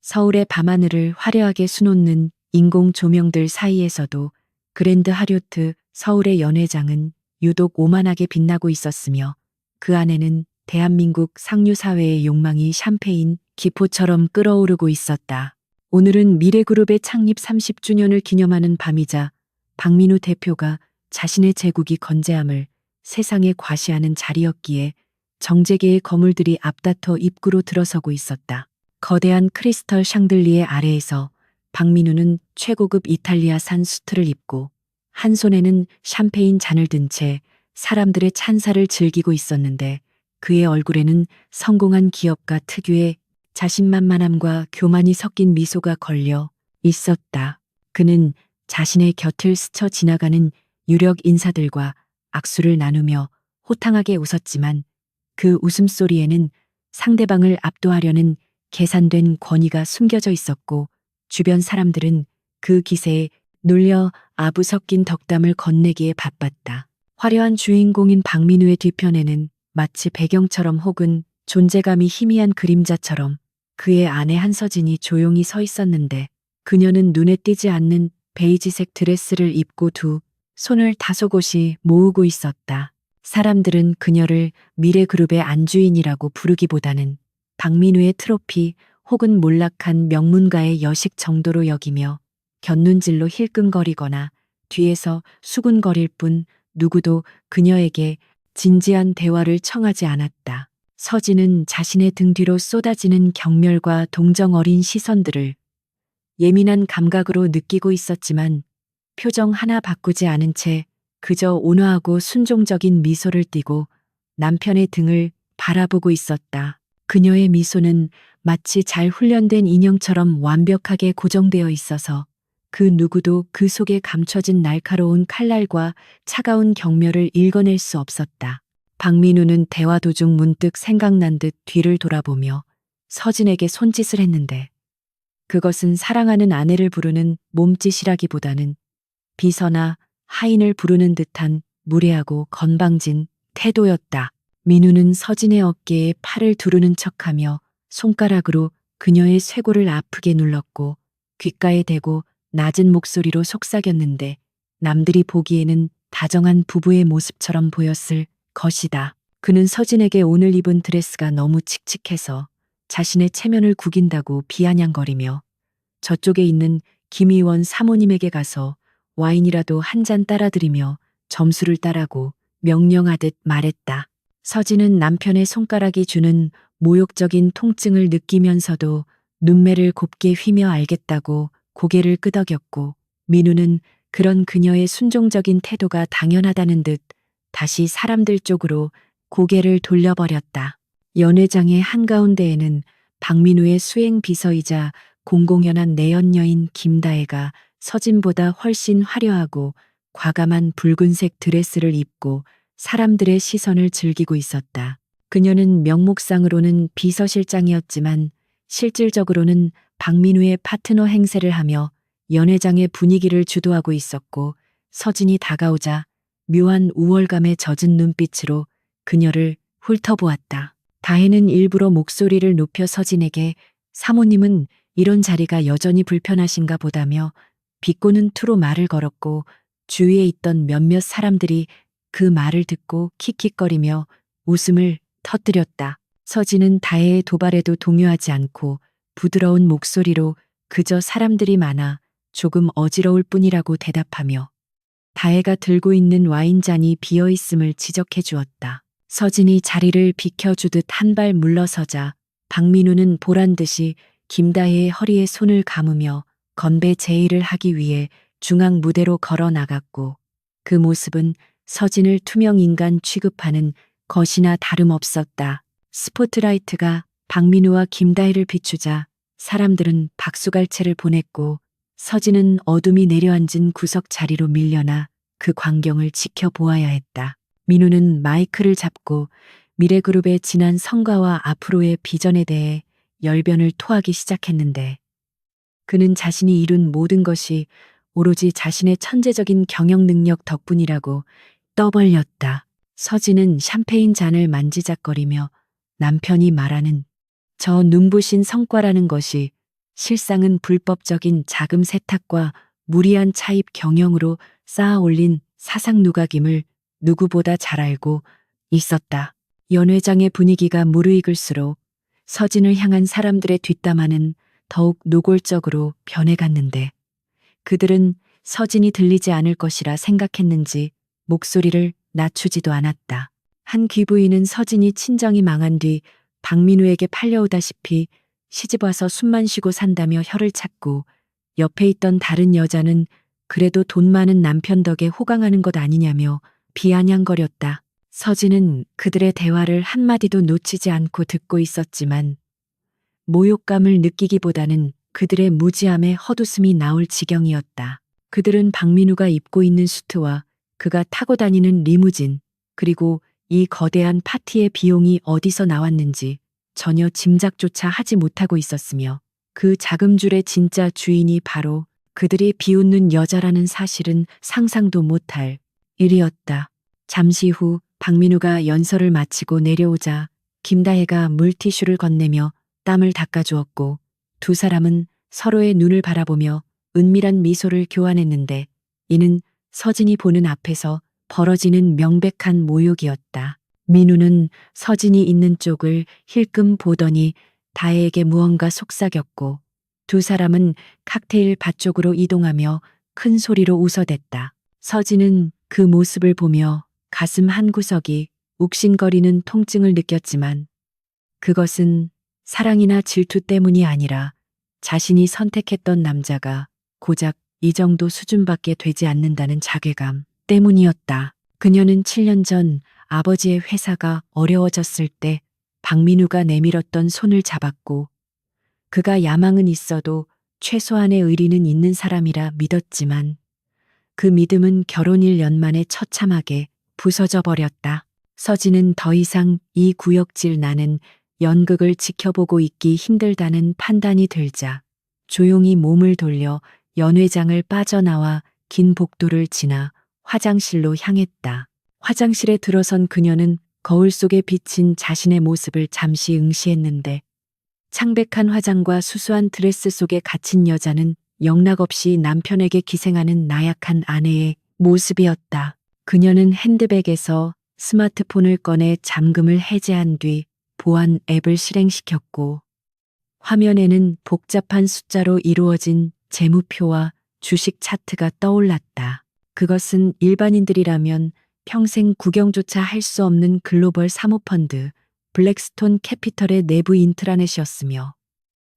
서울의 밤하늘을 화려하게 수놓는 인공 조명들 사이에서도 그랜드 하리오트 서울의 연회장은 유독 오만하게 빛나고 있었으며 그 안에는 대한민국 상류사회의 욕망이 샴페인 기포처럼 끓어오르고 있었다. 오늘은 미래그룹의 창립 30주년을 기념하는 밤이자 박민우 대표가 자신의 제국이 건재함을 세상에 과시하는 자리였기에 정재계의 거물들이 앞다퉈 입구로 들어서고 있었다. 거대한 크리스털 샹들리에 아래에서 박민우는 최고급 이탈리아산 수트를 입고 한 손에는 샴페인 잔을 든 채 사람들의 찬사를 즐기고 있었는데 그의 얼굴에는 성공한 기업가 특유의 자신만만함과 교만이 섞인 미소가 걸려 있었다. 그는 자신의 곁을 스쳐 지나가는 유력 인사들과 악수를 나누며 호탕하게 웃었지만 그 웃음소리에는 상대방을 압도하려는 계산된 권위가 숨겨져 있었고 주변 사람들은 그 기세에 놀려 아부 섞인 덕담을 건네기에 바빴다. 화려한 주인공인 박민우의 뒤편에는 마치 배경처럼 혹은 존재감이 희미한 그림자처럼 그의 아내 한서진이 조용히 서 있었는데 그녀는 눈에 띄지 않는 베이지색 드레스를 입고 두 손을 다소곳이 모으고 있었다. 사람들은 그녀를 미래그룹의 안주인이라고 부르기보다는 박민우의 트로피 혹은 몰락한 명문가의 여식 정도로 여기며 곁눈질로 힐끔거리거나 뒤에서 수군거릴 뿐 누구도 그녀에게 진지한 대화를 청하지 않았다. 서진은 자신의 등 뒤로 쏟아지는 경멸과 동정 어린 시선들을 예민한 감각으로 느끼고 있었지만 표정 하나 바꾸지 않은 채 그저 온화하고 순종적인 미소를 띠고 남편의 등을 바라보고 있었다. 그녀의 미소는 마치 잘 훈련된 인형처럼 완벽하게 고정되어 있어서 그 누구도 그 속에 감춰진 날카로운 칼날과 차가운 경멸을 읽어낼 수 없었다. 박민우는 대화 도중 문득 생각난 듯 뒤를 돌아보며 서진에게 손짓을 했는데 그것은 사랑하는 아내를 부르는 몸짓이라기보다는 비서나 하인을 부르는 듯한 무례하고 건방진 태도였다. 민우는 서진의 어깨에 팔을 두르는 척하며 손가락으로 그녀의 쇄골을 아프게 눌렀고 귓가에 대고 낮은 목소리로 속삭였는데 남들이 보기에는 다정한 부부의 모습처럼 보였을 것이다. 그는 서진에게 오늘 입은 드레스가 너무 칙칙해서 자신의 체면을 구긴다고 비아냥거리며 저쪽에 있는 김 의원 사모님에게 가서 와인이라도 한 잔 따라드리며 점수를 따라고 명령하듯 말했다. 서진은 남편의 손가락이 주는 모욕적인 통증을 느끼면서도 눈매를 곱게 휘며 알겠다고 고개를 끄덕였고 민우는 그런 그녀의 순종적인 태도가 당연하다는 듯 다시 사람들 쪽으로 고개를 돌려버렸다. 연회장의 한가운데에는 박민우의 수행 비서이자 공공연한 내연녀인 김다혜가 서진보다 훨씬 화려하고 과감한 붉은색 드레스를 입고 사람들의 시선을 즐기고 있었다. 그녀는 명목상으로는 비서실장이었지만 실질적으로는 박민우의 파트너 행세를 하며 연회장의 분위기를 주도하고 있었고 서진이 다가오자 묘한 우월감에 젖은 눈빛으로 그녀를 훑어보았다. 다혜는 일부러 목소리를 높여 서진에게 사모님은 이런 자리가 여전히 불편하신가 보다며 비꼬는 투로 말을 걸었고 주위에 있던 몇몇 사람들이 그 말을 듣고 킥킥거리며 웃음을 터뜨렸다. 서진은 다혜의 도발에도 동요하지 않고 부드러운 목소리로 그저 사람들이 많아 조금 어지러울 뿐이라고 대답하며 다혜가 들고 있는 와인잔이 비어있음을 지적해 주었다. 서진이 자리를 비켜주듯 한 발 물러서자 박민우는 보란듯이 김다혜의 허리에 손을 감으며 건배 제의를 하기 위해 중앙 무대로 걸어 나갔고 그 모습은 서진을 투명 인간 취급하는 것이나 다름없었다. 스포트라이트가 박민우와 김다혜를 비추자 사람들은 박수갈채를 보냈고 서진은 어둠이 내려앉은 구석 자리로 밀려나 그 광경을 지켜보아야 했다. 민우는 마이크를 잡고 미래그룹의 지난 성과와 앞으로의 비전에 대해 열변을 토하기 시작했는데 그는 자신이 이룬 모든 것이 오로지 자신의 천재적인 경영 능력 덕분이라고 떠벌렸다. 서진은 샴페인 잔을 만지작거리며 남편이 말하는 저 눈부신 성과라는 것이 실상은 불법적인 자금 세탁과 무리한 차입 경영으로 쌓아 올린 사상 누각임을 누구보다 잘 알고 있었다. 연회장의 분위기가 무르익을수록 서진을 향한 사람들의 뒷담화는 더욱 노골적으로 변해갔는데 그들은 서진이 들리지 않을 것이라 생각했는지 목소리를 낮추지도 않았다. 한 귀부인은 서진이 친정이 망한 뒤 박민우에게 팔려오다시피 시집와서 숨만 쉬고 산다며 혀를 찼고 옆에 있던 다른 여자는 그래도 돈 많은 남편 덕에 호강하는 것 아니냐며 비아냥거렸다. 서진은 그들의 대화를 한마디도 놓치지 않고 듣고 있었지만 모욕감을 느끼기보다는 그들의 무지함에 헛웃음이 나올 지경이었다. 그들은 박민우가 입고 있는 수트와 그가 타고 다니는 리무진, 그리고 이 거대한 파티의 비용이 어디서 나왔는지 전혀 짐작조차 하지 못하고 있었으며 그 자금줄의 진짜 주인이 바로 그들이 비웃는 여자라는 사실은 상상도 못할 일이었다. 잠시 후 박민우가 연설을 마치고 내려오자 김다혜가 물티슈를 건네며 땀을 닦아주었고 두 사람은 서로의 눈을 바라보며 은밀한 미소를 교환했는데 이는 서진이 보는 앞에서 벌어지는 명백한 모욕이었다. 민우는 서진이 있는 쪽을 힐끔 보더니 다혜에게 무언가 속삭였고 두 사람은 칵테일 바 쪽으로 이동하며 큰 소리로 웃어댔다. 서진은 그 모습을 보며 가슴 한구석이 욱신거리는 통증을 느꼈지만 그것은 사랑이나 질투 때문이 아니라 자신이 선택했던 남자가 고작 이 정도 수준밖에 되지 않는다는 자괴감 때문이었다. 그녀는 7년 전 아버지의 회사가 어려워졌을 때 박민우가 내밀었던 손을 잡았고 그가 야망은 있어도 최소한의 의리는 있는 사람이라 믿었지만 그 믿음은 결혼 1년 만에 처참하게 부서져 버렸다. 서진은 더 이상 이 구역질 나는 연극을 지켜보고 있기 힘들다는 판단이 들자 조용히 몸을 돌려 연회장을 빠져나와 긴 복도를 지나 화장실로 향했다. 화장실에 들어선 그녀는 거울 속에 비친 자신의 모습을 잠시 응시했는데 창백한 화장과 수수한 드레스 속에 갇힌 여자는 영락없이 남편에게 기생하는 나약한 아내의 모습이었다. 그녀는 핸드백에서 스마트폰을 꺼내 잠금을 해제한 뒤 보안 앱을 실행시켰고 화면에는 복잡한 숫자로 이루어진 재무표와 주식 차트가 떠올랐다. 그것은 일반인들이라면 평생 구경조차 할 수 없는 글로벌 사모펀드 블랙스톤 캐피털의 내부 인트라넷이었으며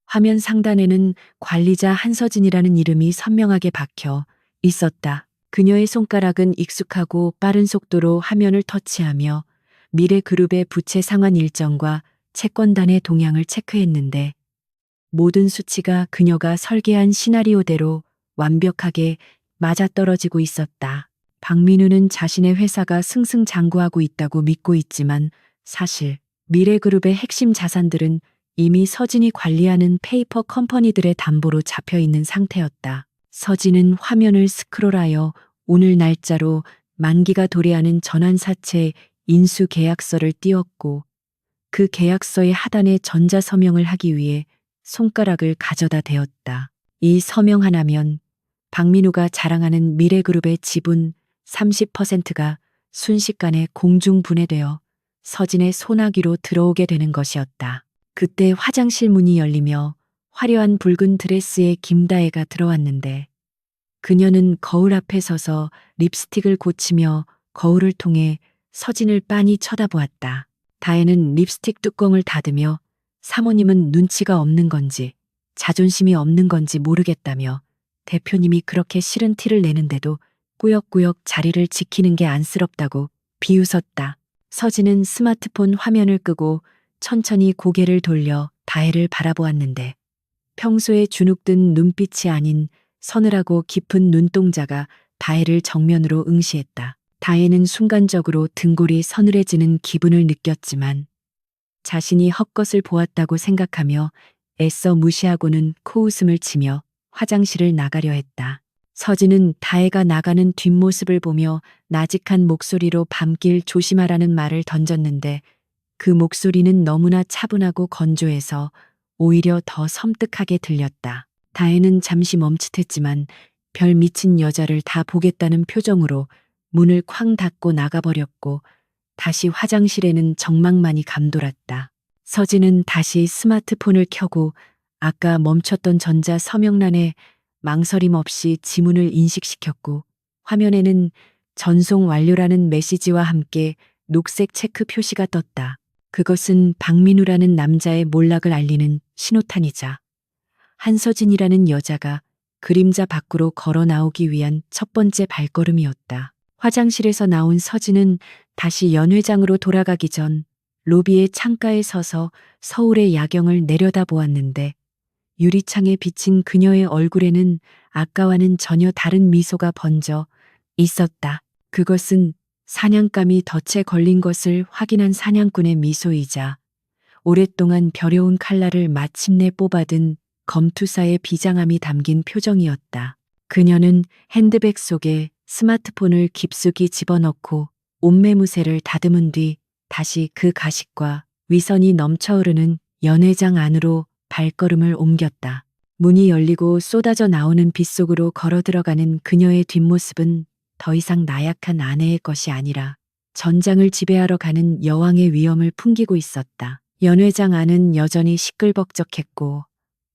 화면 상단에는 관리자 한서진이라는 이름이 선명하게 박혀 있었다. 그녀의 손가락은 익숙하고 빠른 속도로 화면을 터치하며 미래그룹의 부채 상환 일정과 채권단의 동향을 체크했는데 모든 수치가 그녀가 설계한 시나리오대로 완벽하게 맞아떨어지고 있었다. 박민우는 자신의 회사가 승승장구하고 있다고 믿고 있지만 사실 미래그룹의 핵심 자산들은 이미 서진이 관리하는 페이퍼 컴퍼니들의 담보로 잡혀 있는 상태였다. 서진은 화면을 스크롤하여 오늘 날짜로 만기가 도래하는 전환사채 인수 계약서를 띄웠고 그 계약서의 하단에 전자서명을 하기 위해 손가락을 가져다 대었다. 이 서명 하나면 박민우가 자랑하는 미래그룹의 지분 30%가 순식간에 공중분해되어 서진의 소나기로 들어오게 되는 것이었다. 그때 화장실 문이 열리며 화려한 붉은 드레스의 김다혜가 들어왔는데 그녀는 거울 앞에 서서 립스틱을 고치며 거울을 통해 서진을 빤히 쳐다보았다. 다혜는 립스틱 뚜껑을 닫으며 사모님은 눈치가 없는 건지 자존심이 없는 건지 모르겠다며 대표님이 그렇게 싫은 티를 내는데도 꾸역꾸역 자리를 지키는 게 안쓰럽다고 비웃었다. 서진은 스마트폰 화면을 끄고 천천히 고개를 돌려 다혜를 바라보았는데 평소에 주눅든 눈빛이 아닌 서늘하고 깊은 눈동자가 다혜를 정면으로 응시했다. 다혜는 순간적으로 등골이 서늘해지는 기분을 느꼈지만 자신이 헛것을 보았다고 생각하며 애써 무시하고는 코웃음을 치며 화장실을 나가려 했다. 서진은 다혜가 나가는 뒷모습을 보며 나직한 목소리로 밤길 조심하라는 말을 던졌는데 그 목소리는 너무나 차분하고 건조해서 오히려 더 섬뜩하게 들렸다. 다혜는 잠시 멈칫했지만 별 미친 여자를 다 보겠다는 표정으로 문을 쾅 닫고 나가버렸고 다시 화장실에는 정막만이 감돌았다. 서진은 다시 스마트폰을 켜고 아까 멈췄던 전자 서명란에 망설임 없이 지문을 인식시켰고 화면에는 전송 완료라는 메시지와 함께 녹색 체크 표시가 떴다. 그것은 박민우라는 남자의 몰락을 알리는 신호탄이자 한서진이라는 여자가 그림자 밖으로 걸어 나오기 위한 첫 번째 발걸음이었다. 화장실에서 나온 서진은 다시 연회장으로 돌아가기 전 로비의 창가에 서서 서울의 야경을 내려다보았는데 유리창에 비친 그녀의 얼굴에는 아까와는 전혀 다른 미소가 번져 있었다. 그것은 사냥감이 덫에 걸린 것을 확인한 사냥꾼의 미소이자 오랫동안 벼려운 칼날을 마침내 뽑아든 검투사의 비장함이 담긴 표정이었다. 그녀는 핸드백 속에 스마트폰을 깊숙이 집어넣고 옷매무새를 다듬은 뒤 다시 그 가식과 위선이 넘쳐흐르는 연회장 안으로 발걸음을 옮겼다. 문이 열리고 쏟아져 나오는 빛 속으로 걸어 들어가는 그녀의 뒷모습은 더 이상 나약한 아내의 것이 아니라 전장을 지배하러 가는 여왕의 위엄을 풍기고 있었다. 연회장 안은 여전히 시끌벅적했고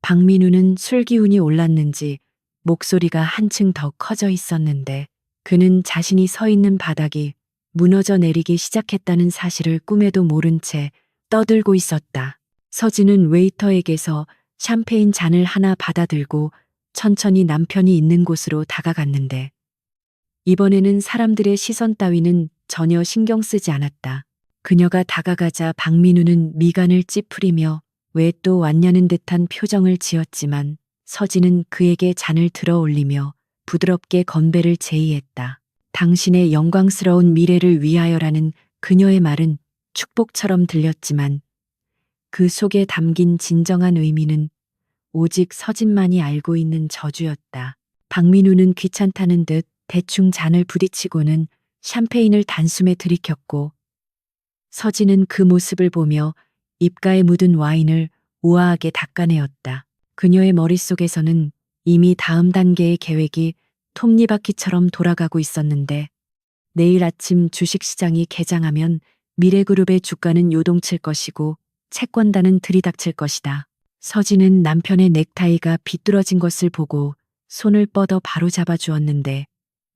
박민우는 술 기운이 올랐는지 목소리가 한층 더 커져 있었는데 그는 자신이 서 있는 바닥이 무너져 내리기 시작했다는 사실을 꿈에도 모른 채 떠들고 있었다. 서진은 웨이터에게서 샴페인 잔을 하나 받아들고 천천히 남편이 있는 곳으로 다가갔는데 이번에는 사람들의 시선 따위는 전혀 신경 쓰지 않았다. 그녀가 다가가자 박민우는 미간을 찌푸리며 왜 또 왔냐는 듯한 표정을 지었지만 서진은 그에게 잔을 들어 올리며 부드럽게 건배를 제의했다. 당신의 영광스러운 미래를 위하여라는 그녀의 말은 축복처럼 들렸지만 그 속에 담긴 진정한 의미는 오직 서진만이 알고 있는 저주였다. 박민우는 귀찮다는 듯 대충 잔을 부딪히고는 샴페인을 단숨에 들이켰고 서진은 그 모습을 보며 입가에 묻은 와인을 우아하게 닦아내었다. 그녀의 머릿속에서는 이미 다음 단계의 계획이 톱니바퀴처럼 돌아가고 있었는데 내일 아침 주식시장이 개장하면 미래그룹의 주가는 요동칠 것이고 채권단은 들이닥칠 것이다. 서진은 남편의 넥타이가 비뚤어진 것을 보고 손을 뻗어 바로잡아 주었는데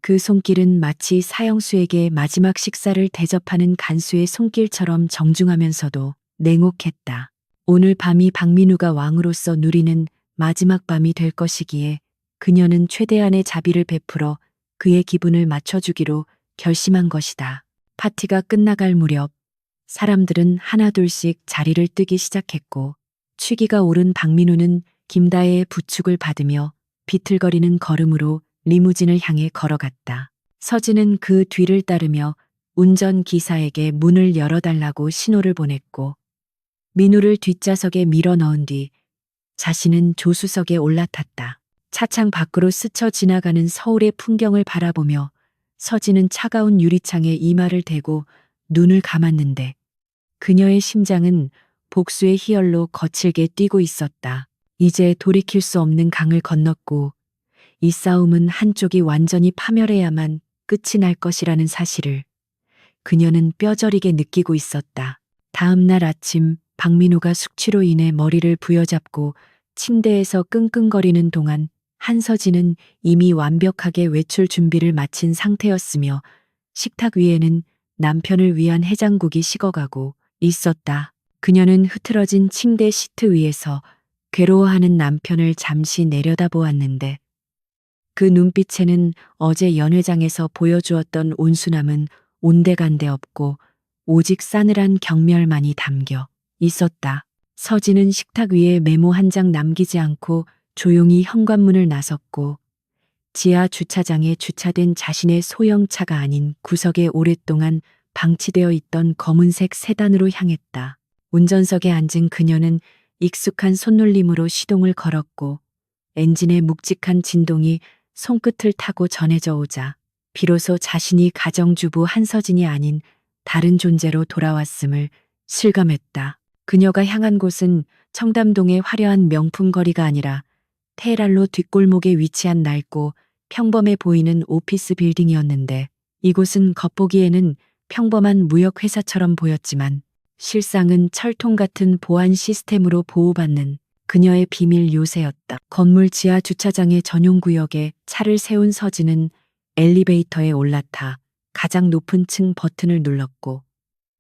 그 손길은 마치 사형수에게 마지막 식사를 대접하는 간수의 손길처럼 정중하면서도 냉혹했다. 오늘 밤이 박민우가 왕으로서 누리는 마지막 밤이 될 것이기에 그녀는 최대한의 자비를 베풀어 그의 기분을 맞춰주기로 결심한 것이다. 파티가 끝나갈 무렵 사람들은 하나둘씩 자리를 뜨기 시작했고 취기가 오른 박민우는 김다혜의 부축을 받으며 비틀거리는 걸음으로 리무진을 향해 걸어갔다. 서진은 그 뒤를 따르며 운전기사에게 문을 열어달라고 신호를 보냈고 민우를 뒷좌석에 밀어 넣은 뒤 자신은 조수석에 올라탔다. 차창 밖으로 스쳐 지나가는 서울의 풍경을 바라보며 서진은 차가운 유리창에 이마를 대고 눈을 감았는데 그녀의 심장은 복수의 희열로 거칠게 뛰고 있었다. 이제 돌이킬 수 없는 강을 건넜고 이 싸움은 한쪽이 완전히 파멸해야만 끝이 날 것이라는 사실을 그녀는 뼈저리게 느끼고 있었다. 다음 날 아침 박민우가 숙취로 인해 머리를 부여잡고 침대에서 끙끙거리는 동안 한서진은 이미 완벽하게 외출 준비를 마친 상태였으며 식탁 위에는 남편을 위한 해장국이 식어가고 있었다. 그녀는 흐트러진 침대 시트 위에서 괴로워하는 남편을 잠시 내려다보았는데 그 눈빛에는 어제 연회장에서 보여주었던 온순함은 온데간데 없고 오직 싸늘한 경멸만이 담겨 있었다. 서진은 식탁 위에 메모 한 장 남기지 않고 조용히 현관문을 나섰고 지하 주차장에 주차된 자신의 소형차가 아닌 구석에 오랫동안 방치되어 있던 검은색 세단으로 향했다. 운전석에 앉은 그녀는 익숙한 손놀림으로 시동을 걸었고 엔진의 묵직한 진동이 손끝을 타고 전해져 오자 비로소 자신이 가정주부 한서진이 아닌 다른 존재로 돌아왔음을 실감했다. 그녀가 향한 곳은 청담동의 화려한 명품 거리가 아니라 테헤란로 뒷골목에 위치한 낡고 평범해 보이는 오피스 빌딩이었는데, 이곳은 겉보기에는 평범한 무역회사처럼 보였지만 실상은 철통 같은 보안 시스템으로 보호받는 그녀의 비밀 요새였다. 건물 지하 주차장의 전용 구역에 차를 세운 서진은 엘리베이터에 올라타 가장 높은 층 버튼을 눌렀고,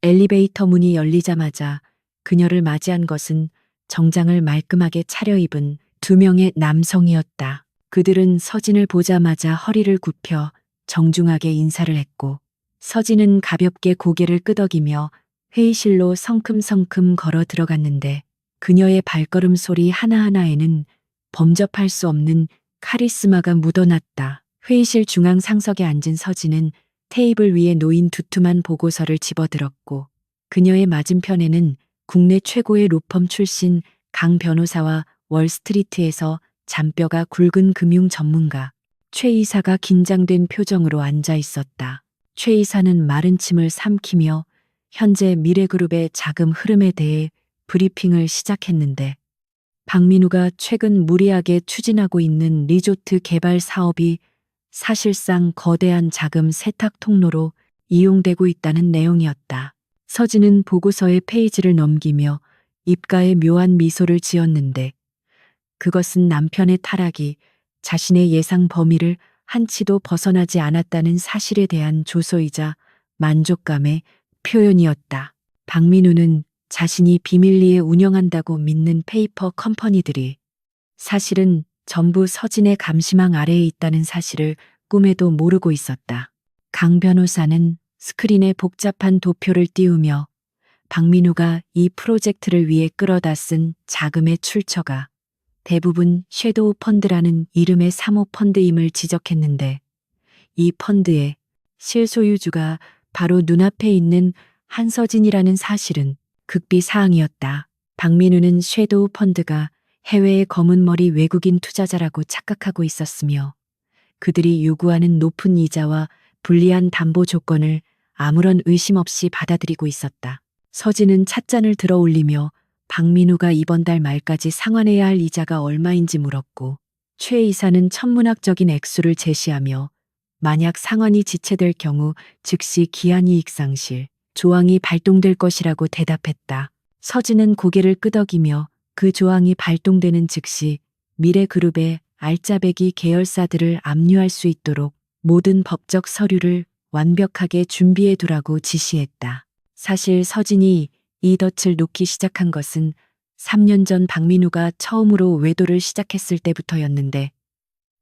엘리베이터 문이 열리자마자 그녀를 맞이한 것은 정장을 말끔하게 차려입은 두 명의 남성이었다. 그들은 서진을 보자마자 허리를 굽혀 정중하게 인사를 했고, 서진은 가볍게 고개를 끄덕이며 회의실로 성큼성큼 걸어 들어갔는데, 그녀의 발걸음 소리 하나하나에는 범접할 수 없는 카리스마가 묻어났다. 회의실 중앙 상석에 앉은 서진은 테이블 위에 놓인 두툼한 보고서를 집어들었고, 그녀의 맞은편에는 국내 최고의 로펌 출신 강 변호사와 월스트리트에서 잔뼈가 굵은 금융 전문가 최 이사가 긴장된 표정으로 앉아 있었다. 최 이사는 마른 침을 삼키며 현재 미래그룹의 자금 흐름에 대해 브리핑을 시작했는데, 박민우가 최근 무리하게 추진하고 있는 리조트 개발 사업이 사실상 거대한 자금 세탁 통로로 이용되고 있다는 내용이었다. 서진은 보고서의 페이지를 넘기며 입가에 묘한 미소를 지었는데, 그것은 남편의 타락이 자신의 예상 범위를 한치도 벗어나지 않았다는 사실에 대한 조소이자 만족감의 표현이었다. 박민우는 자신이 비밀리에 운영한다고 믿는 페이퍼 컴퍼니들이 사실은 전부 서진의 감시망 아래에 있다는 사실을 꿈에도 모르고 있었다. 강 변호사는 스크린에 복잡한 도표를 띄우며 박민우가 이 프로젝트를 위해 끌어다 쓴 자금의 출처가 대부분 섀도우 펀드라는 이름의 사모펀드임을 지적했는데, 이 펀드의 실소유주가 바로 눈앞에 있는 한서진이라는 사실은 극비사항이었다. 박민우는 섀도우 펀드가 해외의 검은머리 외국인 투자자라고 착각하고 있었으며, 그들이 요구하는 높은 이자와 불리한 담보 조건을 아무런 의심 없이 받아들이고 있었다. 서진은 찻잔을 들어 올리며 박민우가 이번 달 말까지 상환해야 할 이자가 얼마인지 물었고, 최 이사는 천문학적인 액수를 제시하며 만약 상환이 지체될 경우 즉시 기한이익 상실 조항이 발동될 것이라고 대답했다. 서진은 고개를 끄덕이며 그 조항이 발동되는 즉시 미래그룹의 알짜배기 계열사들을 압류할 수 있도록 모든 법적 서류를 완벽하게 준비해 두라고 지시했다. 사실 서진이 이 덫을 놓기 시작한 것은 3년 전 박민우가 처음으로 외도를 시작했을 때부터였는데,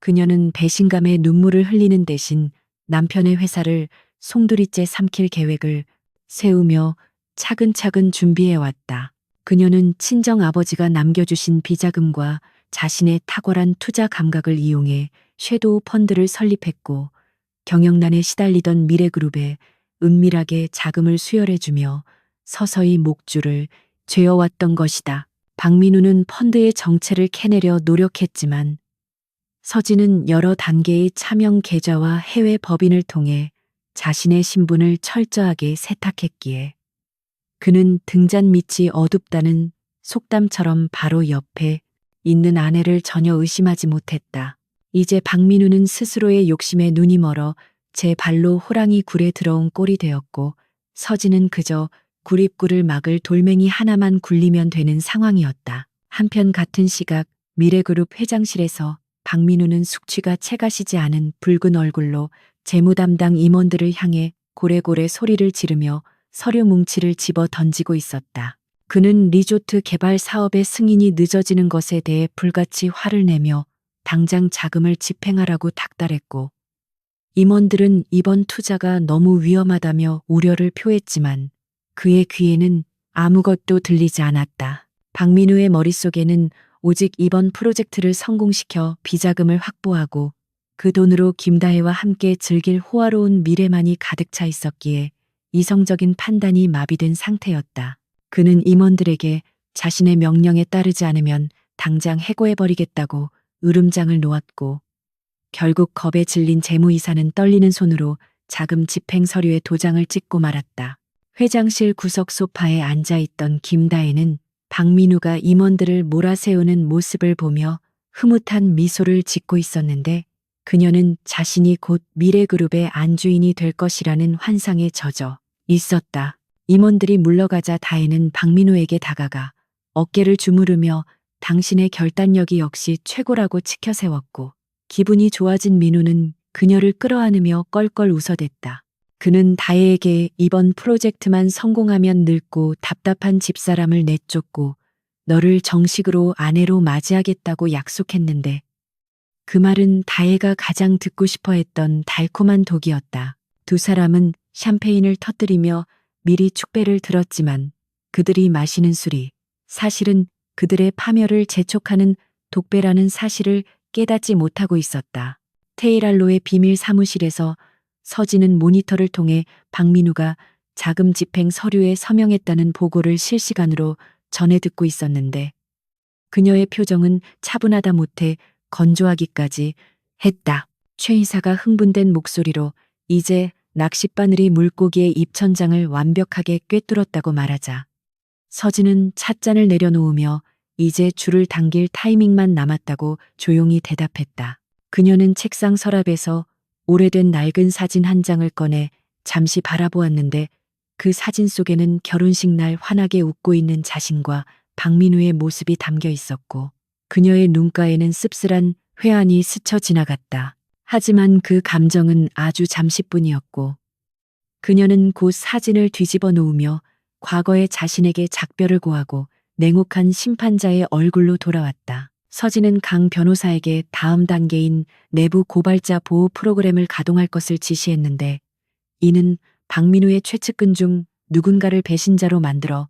그녀는 배신감에 눈물을 흘리는 대신 남편의 회사를 송두리째 삼킬 계획을 세우며 차근차근 준비해왔다. 그녀는 친정 아버지가 남겨주신 비자금과 자신의 탁월한 투자 감각을 이용해 섀도우 펀드를 설립했고, 경영난에 시달리던 미래그룹에 은밀하게 자금을 수혈해주며 서서히 목줄을 죄어왔던 것이다. 박민우는 펀드의 정체를 캐내려 노력했지만, 서진은 여러 단계의 차명 계좌와 해외 법인을 통해 자신의 신분을 철저하게 세탁했기에 그는 등잔 밑이 어둡다는 속담처럼 바로 옆에 있는 아내를 전혀 의심하지 못했다. 이제 박민우는 스스로의 욕심에 눈이 멀어 제 발로 호랑이 굴에 들어온 꼴이 되었고, 서진은 그저 구립구를 막을 돌멩이 하나만 굴리면 되는 상황이었다. 한편 같은 시각 미래그룹 회장실에서 박민우는 숙취가 채가시지 않은 붉은 얼굴로 재무 담당 임원들을 향해 고래고래 소리를 지르며 서류 뭉치를 집어 던지고 있었다. 그는 리조트 개발 사업의 승인이 늦어지는 것에 대해 불같이 화를 내며 당장 자금을 집행하라고 닥달했고, 임원들은 이번 투자가 너무 위험하다며 우려를 표했지만 그의 귀에는 아무것도 들리지 않았다. 박민우의 머릿속에는 오직 이번 프로젝트를 성공시켜 비자금을 확보하고 그 돈으로 김다혜와 함께 즐길 호화로운 미래만이 가득 차 있었기에 이성적인 판단이 마비된 상태였다. 그는 임원들에게 자신의 명령에 따르지 않으면 당장 해고해버리겠다고 으름장을 놓았고, 결국 겁에 질린 재무이사는 떨리는 손으로 자금 집행 서류에 도장을 찍고 말았다. 회장실 구석 소파에 앉아있던 김다혜는 박민우가 임원들을 몰아세우는 모습을 보며 흐뭇한 미소를 짓고 있었는데 그녀는 자신이 곧 미래그룹의 안주인이 될 것이라는 환상에 젖어 있었다. 임원들이 물러가자 다혜는 박민우에게 다가가 어깨를 주무르며 당신의 결단력이 역시 최고라고 치켜세웠고 기분이 좋아진 민우는 그녀를 끌어안으며 껄껄 웃어댔다. 그는 다혜에게 이번 프로젝트만 성공하면 늙고 답답한 집사람을 내쫓고 너를 정식으로 아내로 맞이하겠다고 약속했는데 그 말은 다혜가 가장 듣고 싶어 했던 달콤한 독이었다. 두 사람은 샴페인을 터뜨리며 미리 축배를 들었지만 그들이 마시는 술이 사실은 그들의 파멸을 재촉하는 독배라는 사실을 깨닫지 못하고 있었다. 테일알로의 비밀 사무실에서 서진은 모니터를 통해 박민우가 자금 집행 서류에 서명했다는 보고를 실시간으로 전해 듣고 있었는데 그녀의 표정은 차분하다 못해 건조하기까지 했다. 최 이사가 흥분된 목소리로 이제 낚싯바늘이 물고기의 입천장을 완벽하게 꿰뚫었다고 말하자 서진은 찻잔을 내려놓으며 이제 줄을 당길 타이밍만 남았다고 조용히 대답했다. 그녀는 책상 서랍에서 오래된 낡은 사진 한 장을 꺼내 잠시 바라보았는데 그 사진 속에는 결혼식 날 환하게 웃고 있는 자신과 박민우의 모습이 담겨 있었고 그녀의 눈가에는 씁쓸한 회한이 스쳐 지나갔다. 하지만 그 감정은 아주 잠시뿐이었고 그녀는 곧 사진을 뒤집어 놓으며 과거의 자신에게 작별을 고하고 냉혹한 심판자의 얼굴로 돌아왔다. 서진은 강 변호사에게 다음 단계인 내부 고발자 보호 프로그램을 가동할 것을 지시했는데 이는 박민우의 최측근 중 누군가를 배신자로 만들어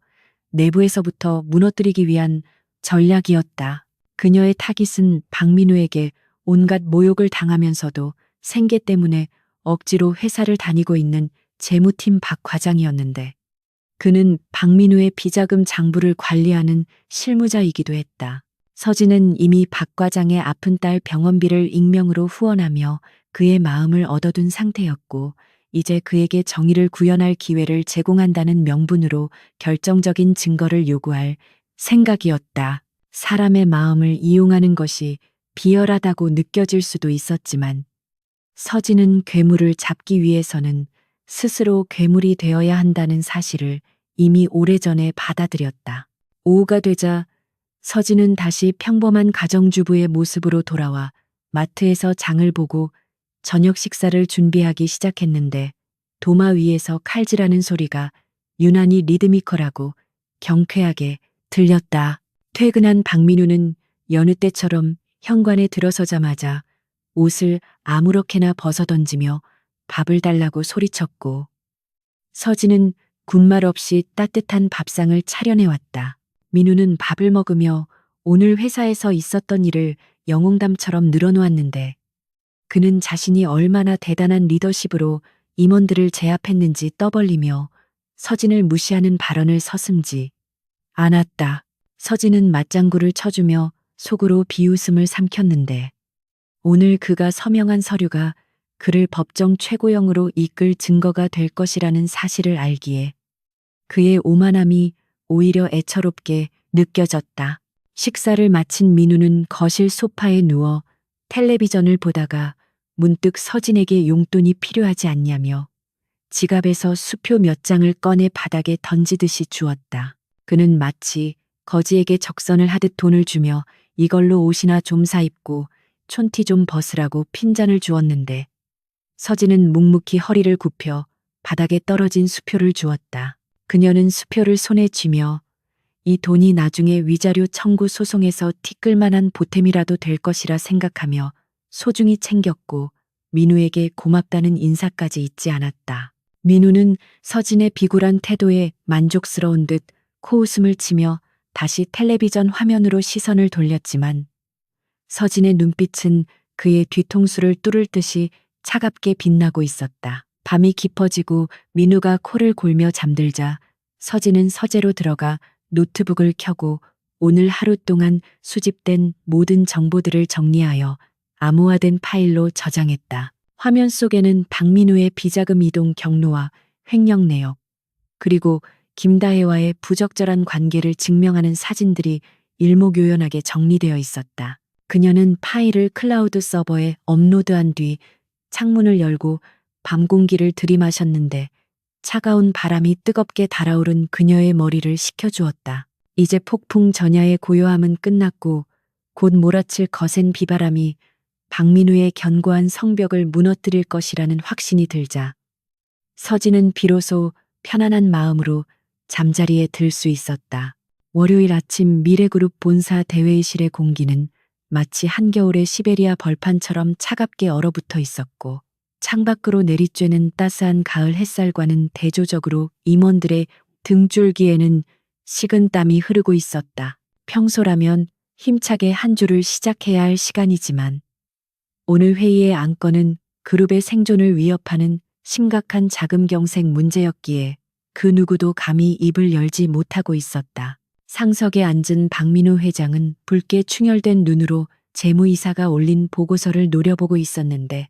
내부에서부터 무너뜨리기 위한 전략이었다. 그녀의 타깃은 박민우에게 온갖 모욕을 당하면서도 생계 때문에 억지로 회사를 다니고 있는 재무팀 박 과장이었는데 그는 박민우의 비자금 장부를 관리하는 실무자이기도 했다. 서진은 이미 박 과장의 아픈 딸 병원비를 익명으로 후원하며 그의 마음을 얻어둔 상태였고 이제 그에게 정의를 구현할 기회를 제공한다는 명분으로 결정적인 증거를 요구할 생각이었다. 사람의 마음을 이용하는 것이 비열하다고 느껴질 수도 있었지만 서진은 괴물을 잡기 위해서는 스스로 괴물이 되어야 한다는 사실을 이미 오래전에 받아들였다. 오후가 되자 서진은 다시 평범한 가정주부의 모습으로 돌아와 마트에서 장을 보고 저녁 식사를 준비하기 시작했는데 도마 위에서 칼질하는 소리가 유난히 리드미컬하고 경쾌하게 들렸다. 퇴근한 박민우는 여느 때처럼 현관에 들어서자마자 옷을 아무렇게나 벗어던지며 밥을 달라고 소리쳤고 서진은 군말 없이 따뜻한 밥상을 차려내왔다. 민우는 밥을 먹으며 오늘 회사에서 있었던 일을 영웅담처럼 늘어놓았는데 그는 자신이 얼마나 대단한 리더십으로 임원들을 제압했는지 떠벌리며 서진을 무시하는 발언을 서슴지 않았다. 서진은 맞장구를 쳐주며 속으로 비웃음을 삼켰는데 오늘 그가 서명한 서류가 그를 법정 최고형으로 이끌 증거가 될 것이라는 사실을 알기에 그의 오만함이 오히려 애처롭게 느껴졌다. 식사를 마친 민우는 거실 소파에 누워 텔레비전을 보다가 문득 서진에게 용돈이 필요하지 않냐며 지갑에서 수표 몇 장을 꺼내 바닥에 던지듯이 주었다. 그는 마치 거지에게 적선을 하듯 돈을 주며 이걸로 옷이나 좀 사입고 촌티 좀 벗으라고 핀잔을 주었는데 서진은 묵묵히 허리를 굽혀 바닥에 떨어진 수표를 주었다. 그녀는 수표를 손에 쥐며 이 돈이 나중에 위자료 청구 소송에서 티끌만한 보탬이라도 될 것이라 생각하며 소중히 챙겼고 민우에게 고맙다는 인사까지 잊지 않았다. 민우는 서진의 비굴한 태도에 만족스러운 듯 코웃음을 치며 다시 텔레비전 화면으로 시선을 돌렸지만 서진의 눈빛은 그의 뒤통수를 뚫을 듯이 차갑게 빛나고 있었다. 밤이 깊어지고 민우가 코를 골며 잠들자 서진은 서재로 들어가 노트북을 켜고 오늘 하루 동안 수집된 모든 정보들을 정리하여 암호화된 파일로 저장했다. 화면 속에는 박민우의 비자금 이동 경로와 횡령 내역, 그리고 김다혜와의 부적절한 관계를 증명하는 사진들이 일목요연하게 정리되어 있었다. 그녀는 파일을 클라우드 서버에 업로드한 뒤 창문을 열고 밤 공기를 들이마셨는데 차가운 바람이 뜨겁게 달아오른 그녀의 머리를 식혀주었다. 이제 폭풍 전야의 고요함은 끝났고 곧 몰아칠 거센 비바람이 박민우의 견고한 성벽을 무너뜨릴 것이라는 확신이 들자 서진은 비로소 편안한 마음으로 잠자리에 들 수 있었다. 월요일 아침 미래그룹 본사 대회의실의 공기는 마치 한겨울의 시베리아 벌판처럼 차갑게 얼어붙어 있었고 창밖으로 내리쬐는 따스한 가을 햇살과는 대조적으로 임원들의 등줄기에는 식은 땀이 흐르고 있었다. 평소라면 힘차게 한 주를 시작해야 할 시간이지만 오늘 회의의 안건은 그룹의 생존을 위협하는 심각한 자금 경색 문제였기에 그 누구도 감히 입을 열지 못하고 있었다. 상석에 앉은 박민우 회장은 붉게 충혈된 눈으로 재무이사가 올린 보고서를 노려보고 있었는데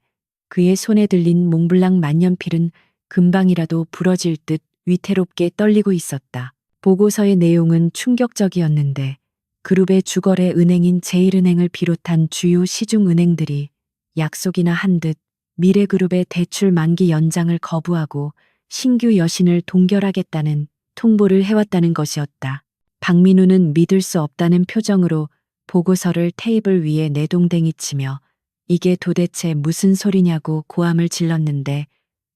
그의 손에 들린 몽블랑 만년필은 금방이라도 부러질 듯 위태롭게 떨리고 있었다. 보고서의 내용은 충격적이었는데 그룹의 주거래 은행인 제1은행을 비롯한 주요 시중은행들이 약속이나 한 듯 미래그룹의 대출 만기 연장을 거부하고 신규 여신을 동결하겠다는 통보를 해왔다는 것이었다. 박민우는 믿을 수 없다는 표정으로 보고서를 테이블 위에 내동댕이 치며 이게 도대체 무슨 소리냐고 고함을 질렀는데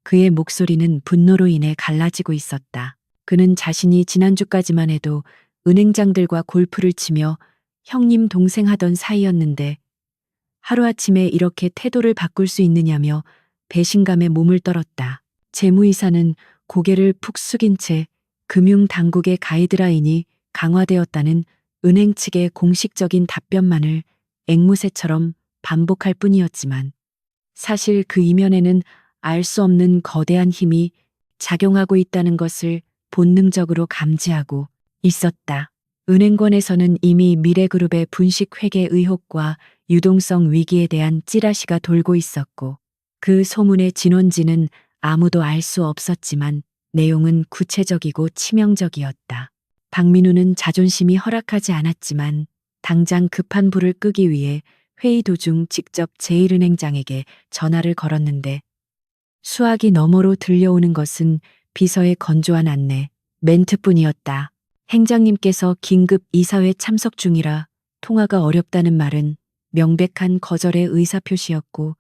그의 목소리는 분노로 인해 갈라지고 있었다. 그는 자신이 지난주까지만 해도 은행장들과 골프를 치며 형님 동생 하던 사이였는데 하루아침에 이렇게 태도를 바꿀 수 있느냐며 배신감에 몸을 떨었다. 재무이사는 고개를 푹 숙인 채 금융당국의 가이드라인이 강화되었다는 은행 측의 공식적인 답변만을 앵무새처럼 반복할 뿐이었지만 사실 그 이면에는 알 수 없는 거대한 힘이 작용하고 있다는 것을 본능적으로 감지하고 있었다. 은행권에서는 이미 미래그룹의 분식 회계 의혹과 유동성 위기에 대한 찌라시가 돌고 있었고 그 소문의 진원지는 아무도 알 수 없었지만 내용은 구체적이고 치명적이었다. 박민우는 자존심이 허락하지 않았지만 당장 급한 불을 끄기 위해 회의 도중 직접 제1은행장에게 전화를 걸었는데 수화기 너머로 들려오는 것은 비서의 건조한 안내, 멘트뿐이었다. 행장님께서 긴급 이사회 참석 중이라 통화가 어렵다는 말은 명백한 거절의 의사표시였고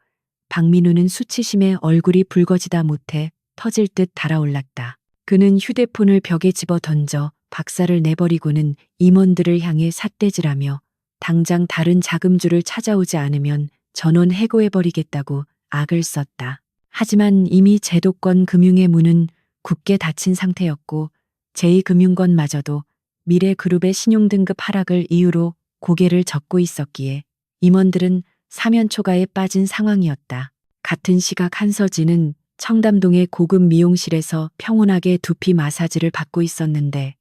박민우는 수치심에 얼굴이 붉어지다 못해 터질 듯 달아올랐다. 그는 휴대폰을 벽에 집어 던져 박살을 내버리고는 임원들을 향해 삿대질하며 당장 다른 자금주를 찾아오지 않으면 전원 해고해버리겠다고 악을 썼다. 하지만 이미 제도권 금융의 문은 굳게 닫힌 상태였고 제2금융권마저도 미래그룹의 신용등급 하락을 이유로 고개를 젓고 있었기에 임원들은 사면초가에 빠진 상황이었다. 같은 시각 한서진은 청담동의 고급 미용실에서 평온하게 두피 마사지를 받고 있었는데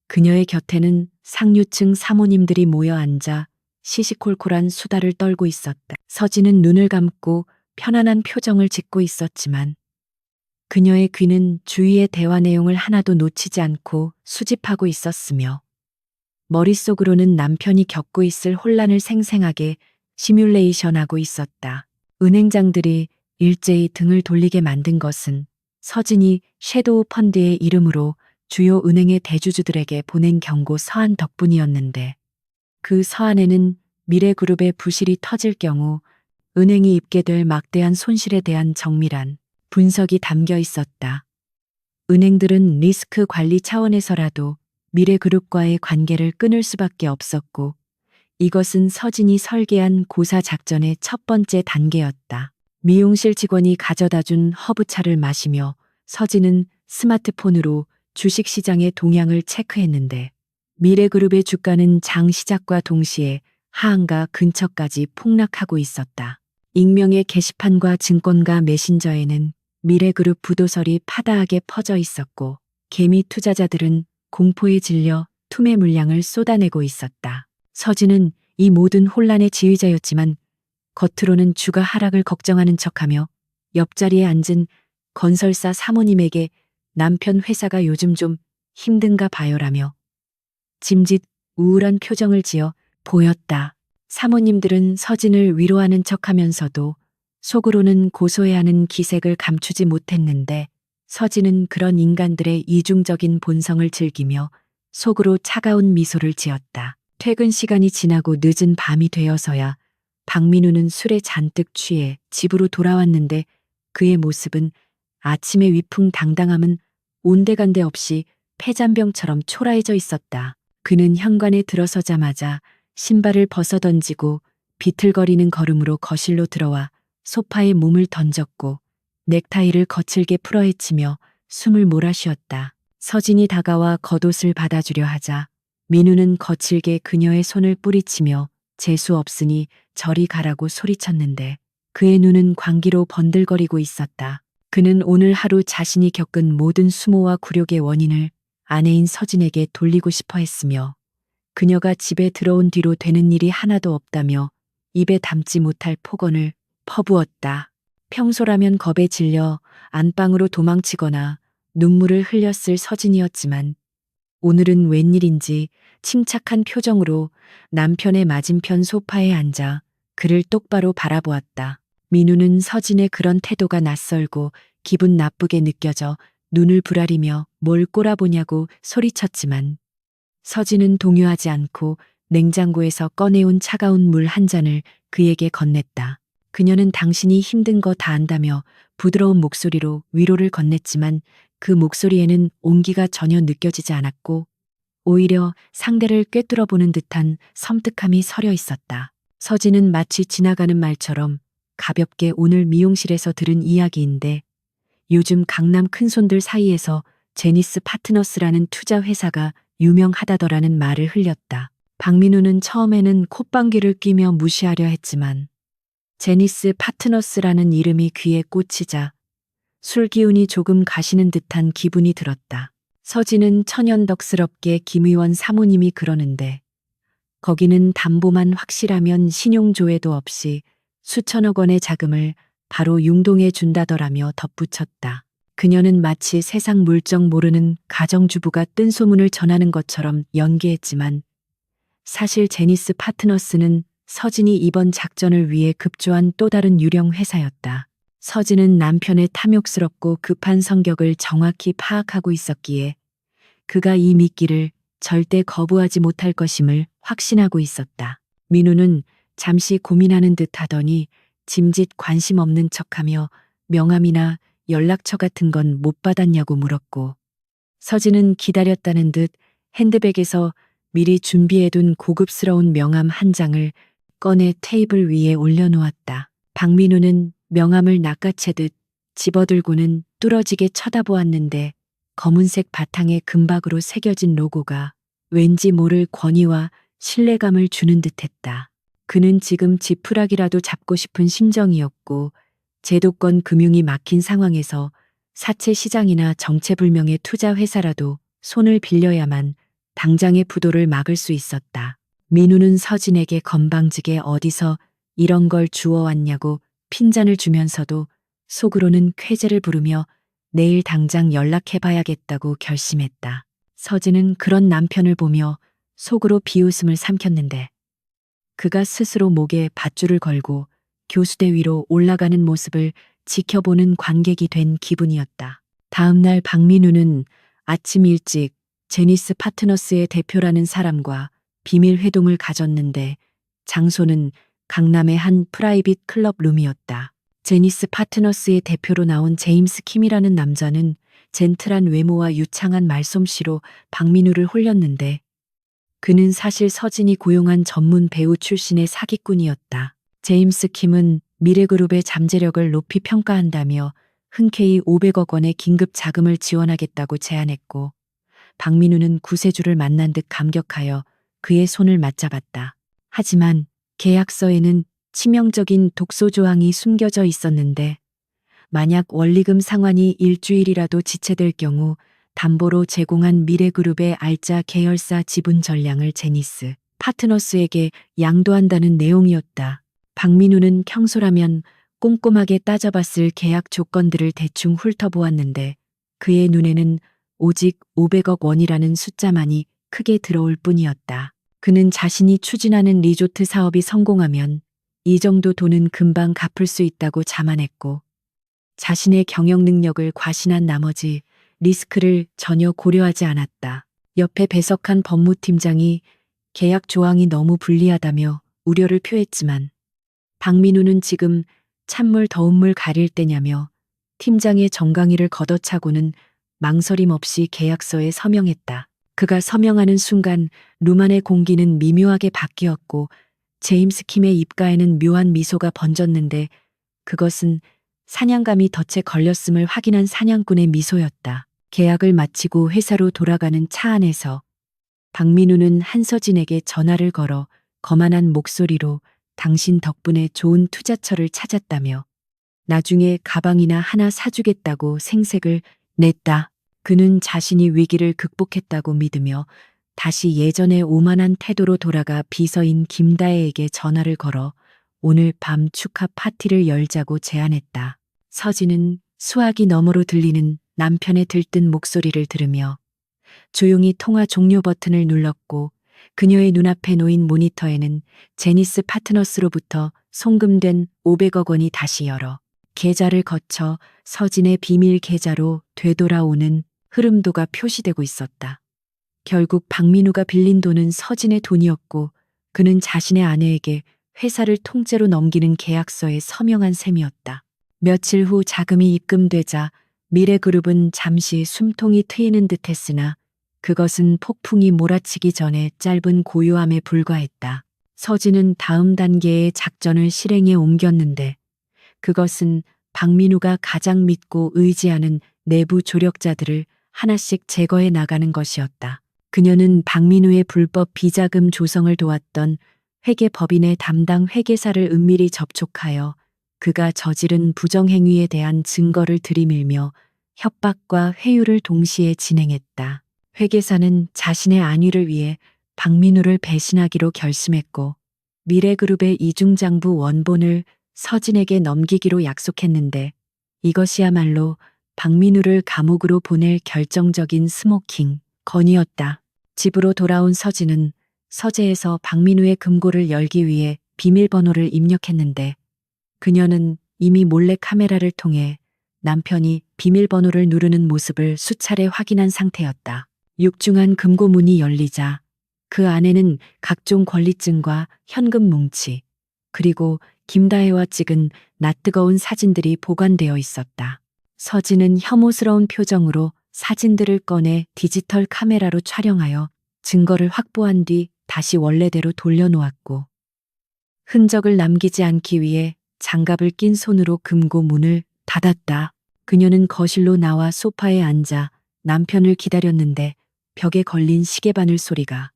그녀의 곁에는 상류층 사모님들이 모여 앉아 시시콜콜한 수다를 떨고 있었다. 서진은 눈을 감고 편안한 표정을 짓고 있었지만 그녀의 귀는 주위의 대화 내용을 하나도 놓치지 않고 수집하고 있었으며 머릿속으로는 남편이 겪고 있을 혼란을 생생하게 시뮬레이션하고 있었다. 은행장들이 일제히 등을 돌리게 만든 것은 서진이 섀도우 펀드의 이름으로 주요 은행의 대주주들에게 보낸 경고 서한 덕분이었는데 그 서한에는 미래그룹의 부실이 터질 경우 은행이 입게 될 막대한 손실에 대한 정밀한 분석이 담겨 있었다. 은행들은 리스크 관리 차원에서라도 미래그룹과의 관계를 끊을 수밖에 없었고 이것은 서진이 설계한 고사 작전의 첫 번째 단계였다. 미용실 직원이 가져다준 허브차를 마시며 서진은 스마트폰으로 주식시장의 동향을 체크했는데 미래그룹의 주가는 장 시작과 동시에 하한가 근처까지 폭락하고 있었다. 익명의 게시판과 증권가 메신저에는 미래그룹 부도설이 파다하게 퍼져 있었고 개미 투자자들은 공포에 질려 투매 물량을 쏟아내고 있었다. 서진은 이 모든 혼란의 지휘자였지만 겉으로는 주가 하락을 걱정하는 척하며 옆자리에 앉은 건설사 사모님에게 남편 회사가 요즘 좀 힘든가 봐요라며 짐짓 우울한 표정을 지어 보였다. 사모님들은 서진을 위로하는 척하면서도 속으로는 고소해하는 기색을 감추지 못했는데 서진은 그런 인간들의 이중적인 본성을 즐기며 속으로 차가운 미소를 지었다. 퇴근 시간이 지나고 늦은 밤이 되어서야 박민우는 술에 잔뜩 취해 집으로 돌아왔는데 그의 모습은 아침의 위풍당당함은 온데간데 없이 폐잔병처럼 초라해져 있었다. 그는 현관에 들어서자마자 신발을 벗어던지고 비틀거리는 걸음으로 거실로 들어와 소파에 몸을 던졌고 넥타이를 거칠게 풀어헤치며 숨을 몰아쉬었다. 서진이 다가와 겉옷을 받아주려 하자 민우는 거칠게 그녀의 손을 뿌리치며 재수 없으니 저리 가라고 소리쳤는데 그의 눈은 광기로 번들거리고 있었다. 그는 오늘 하루 자신이 겪은 모든 수모와 굴욕의 원인을 아내인 서진에게 돌리고 싶어 했으며 그녀가 집에 들어온 뒤로 되는 일이 하나도 없다며 입에 담지 못할 폭언을 퍼부었다. 평소라면 겁에 질려 안방으로 도망치거나 눈물을 흘렸을 서진이었지만 오늘은 웬일인지 침착한 표정으로 남편의 맞은편 소파에 앉아 그를 똑바로 바라보았다. 민우는 서진의 그런 태도가 낯설고 기분 나쁘게 느껴져 눈을 부라리며 뭘 꼬라보냐고 소리쳤지만 서진은 동요하지 않고 냉장고에서 꺼내온 차가운 물 한 잔을 그에게 건넸다. 그녀는 당신이 힘든 거 다 안다며 부드러운 목소리로 위로를 건넸지만 그 목소리에는 온기가 전혀 느껴지지 않았고 오히려 상대를 꿰뚫어보는 듯한 섬뜩함이 서려 있었다. 서진은 마치 지나가는 말처럼 가볍게 오늘 미용실에서 들은 이야기인데 요즘 강남 큰손들 사이에서 제니스 파트너스라는 투자 회사가 유명하다더라는 말을 흘렸다. 박민우는 처음에는 콧방귀를 뀌며 무시하려 했지만 제니스 파트너스라는 이름이 귀에 꽂히자 술 기운이 조금 가시는 듯한 기분이 들었다. 서진은 천연덕스럽게 김 의원 사모님이 그러는데 거기는 담보만 확실하면 신용조회도 없이 수천억 원의 자금을 바로 융동해 준다더라며 덧붙였다. 그녀는 마치 세상 물정 모르는 가정주부가 뜬 소문을 전하는 것처럼 연기했지만 사실 제니스 파트너스는 서진이 이번 작전을 위해 급조한 또 다른 유령 회사였다. 서진은 남편의 탐욕스럽고 급한 성격을 정확히 파악하고 있었기에 그가 이 미끼를 절대 거부하지 못할 것임을 확신하고 있었다. 민우는 잠시 고민하는 듯 하더니 짐짓 관심 없는 척하며 명함이나 연락처 같은 건 못 받았냐고 물었고 서진은 기다렸다는 듯 핸드백에서 미리 준비해둔 고급스러운 명함 한 장을 꺼내 테이블 위에 올려놓았다. 박민우는 명함을 낚아채듯 집어들고는 뚫어지게 쳐다보았는데 검은색 바탕에 금박으로 새겨진 로고가 왠지 모를 권위와 신뢰감을 주는 듯했다. 그는 지금 지푸라기라도 잡고 싶은 심정이었고 제도권 금융이 막힌 상황에서 사채 시장이나 정체불명의 투자 회사라도 손을 빌려야만 당장의 부도를 막을 수 있었다. 민우는 서진에게 건방지게 어디서 이런 걸 주워왔냐고 핀잔을 주면서도 속으로는 쾌재를 부르며 내일 당장 연락해봐야겠다고 결심했다. 서진은 그런 남편을 보며 속으로 비웃음을 삼켰는데 그가 스스로 목에 밧줄을 걸고 교수대 위로 올라가는 모습을 지켜보는 관객이 된 기분이었다. 다음 날 박민우는 아침 일찍 제니스 파트너스의 대표라는 사람과 비밀 회동을 가졌는데 장소는 강남의 한 프라이빗 클럽 룸이었다. 제니스 파트너스의 대표로 나온 제임스 킴이라는 남자는 젠틀한 외모와 유창한 말솜씨로 박민우를 홀렸는데 그는 사실 서진이 고용한 전문 배우 출신의 사기꾼이었다. 제임스 킴은 미래그룹의 잠재력을 높이 평가한다며 흔쾌히 500억 원의 긴급 자금을 지원하겠다고 제안했고 박민우는 구세주를 만난 듯 감격하여 그의 손을 맞잡았다. 하지만 계약서에는 치명적인 독소 조항이 숨겨져 있었는데 만약 원리금 상환이 일주일이라도 지체될 경우 담보로 제공한 미래그룹의 알짜 계열사 지분 전량을 제니스 파트너스에게 양도한다는 내용이었다. 박민우는 평소라면 꼼꼼하게 따져봤을 계약 조건들을 대충 훑어보았는데 그의 눈에는 오직 500억 원이라는 숫자만이 크게 들어올 뿐이었다. 그는 자신이 추진하는 리조트 사업이 성공하면 이 정도 돈은 금방 갚을 수 있다고 자만했고, 자신의 경영 능력을 과신한 나머지 리스크를 전혀 고려하지 않았다. 옆에 배석한 법무팀장이 계약 조항이 너무 불리하다며 우려를 표했지만, 박민우는 지금 찬물 더운 물 가릴 때냐며 팀장의 정강이를 걷어차고는 망설임 없이 계약서에 서명했다. 그가 서명하는 순간 루만의 공기는 미묘하게 바뀌었고 제임스 킴의 입가에는 묘한 미소가 번졌는데, 그것은 사냥감이 덫에 걸렸음을 확인한 사냥꾼의 미소였다. 계약을 마치고 회사로 돌아가는 차 안에서 박민우는 한서진에게 전화를 걸어 거만한 목소리로 당신 덕분에 좋은 투자처를 찾았다며 나중에 가방이나 하나 사주겠다고 생색을 냈다. 그는 자신이 위기를 극복했다고 믿으며 다시 예전의 오만한 태도로 돌아가 비서인 김다혜에게 전화를 걸어 오늘 밤 축하 파티를 열자고 제안했다. 서진은 수화기 너머로 들리는 남편의 들뜬 목소리를 들으며 조용히 통화 종료 버튼을 눌렀고, 그녀의 눈앞에 놓인 모니터에는 제니스 파트너스로부터 송금된 500억 원이 다시 여러 계좌를 거쳐 서진의 비밀 계좌로 되돌아오는 흐름도가 표시되고 있었다. 결국 박민우가 빌린 돈은 서진의 돈이었고, 그는 자신의 아내에게 회사를 통째로 넘기는 계약서에 서명한 셈이었다. 며칠 후 자금이 입금되자 미래그룹은 잠시 숨통이 트이는 듯했으나 그것은 폭풍이 몰아치기 전에 짧은 고요함에 불과했다. 서진은 다음 단계의 작전을 실행에 옮겼는데, 그것은 박민우가 가장 믿고 의지하는 내부 조력자들을 하나씩 제거해 나가는 것이었다. 그녀는 박민우의 불법 비자금 조성을 도왔던 회계법인의 담당 회계사를 은밀히 접촉하여 그가 저지른 부정행위에 대한 증거를 들이밀며 협박과 회유를 동시에 진행했다. 회계사는 자신의 안위를 위해 박민우를 배신하기로 결심했고, 미래그룹의 이중장부 원본을 서진에게 넘기기로 약속했는데, 이것이야말로 박민우를 감옥으로 보낼 결정적인 스모킹 건이었다. 집으로 돌아온 서진은 서재에서 박민우의 금고를 열기 위해 비밀번호를 입력했는데, 그녀는 이미 몰래 카메라를 통해 남편이 비밀번호를 누르는 모습을 수차례 확인한 상태였다. 육중한 금고 문이 열리자 그 안에는 각종 권리증과 현금 뭉치, 그리고 김다혜와 찍은 낯뜨거운 사진들이 보관되어 있었다. 서진은 혐오스러운 표정으로 사진들을 꺼내 디지털 카메라로 촬영하여 증거를 확보한 뒤 다시 원래대로 돌려놓았고, 흔적을 남기지 않기 위해 장갑을 낀 손으로 금고 문을 닫았다. 그녀는 거실로 나와 소파에 앉아 남편을 기다렸는데 벽에 걸린 시계바늘 소리가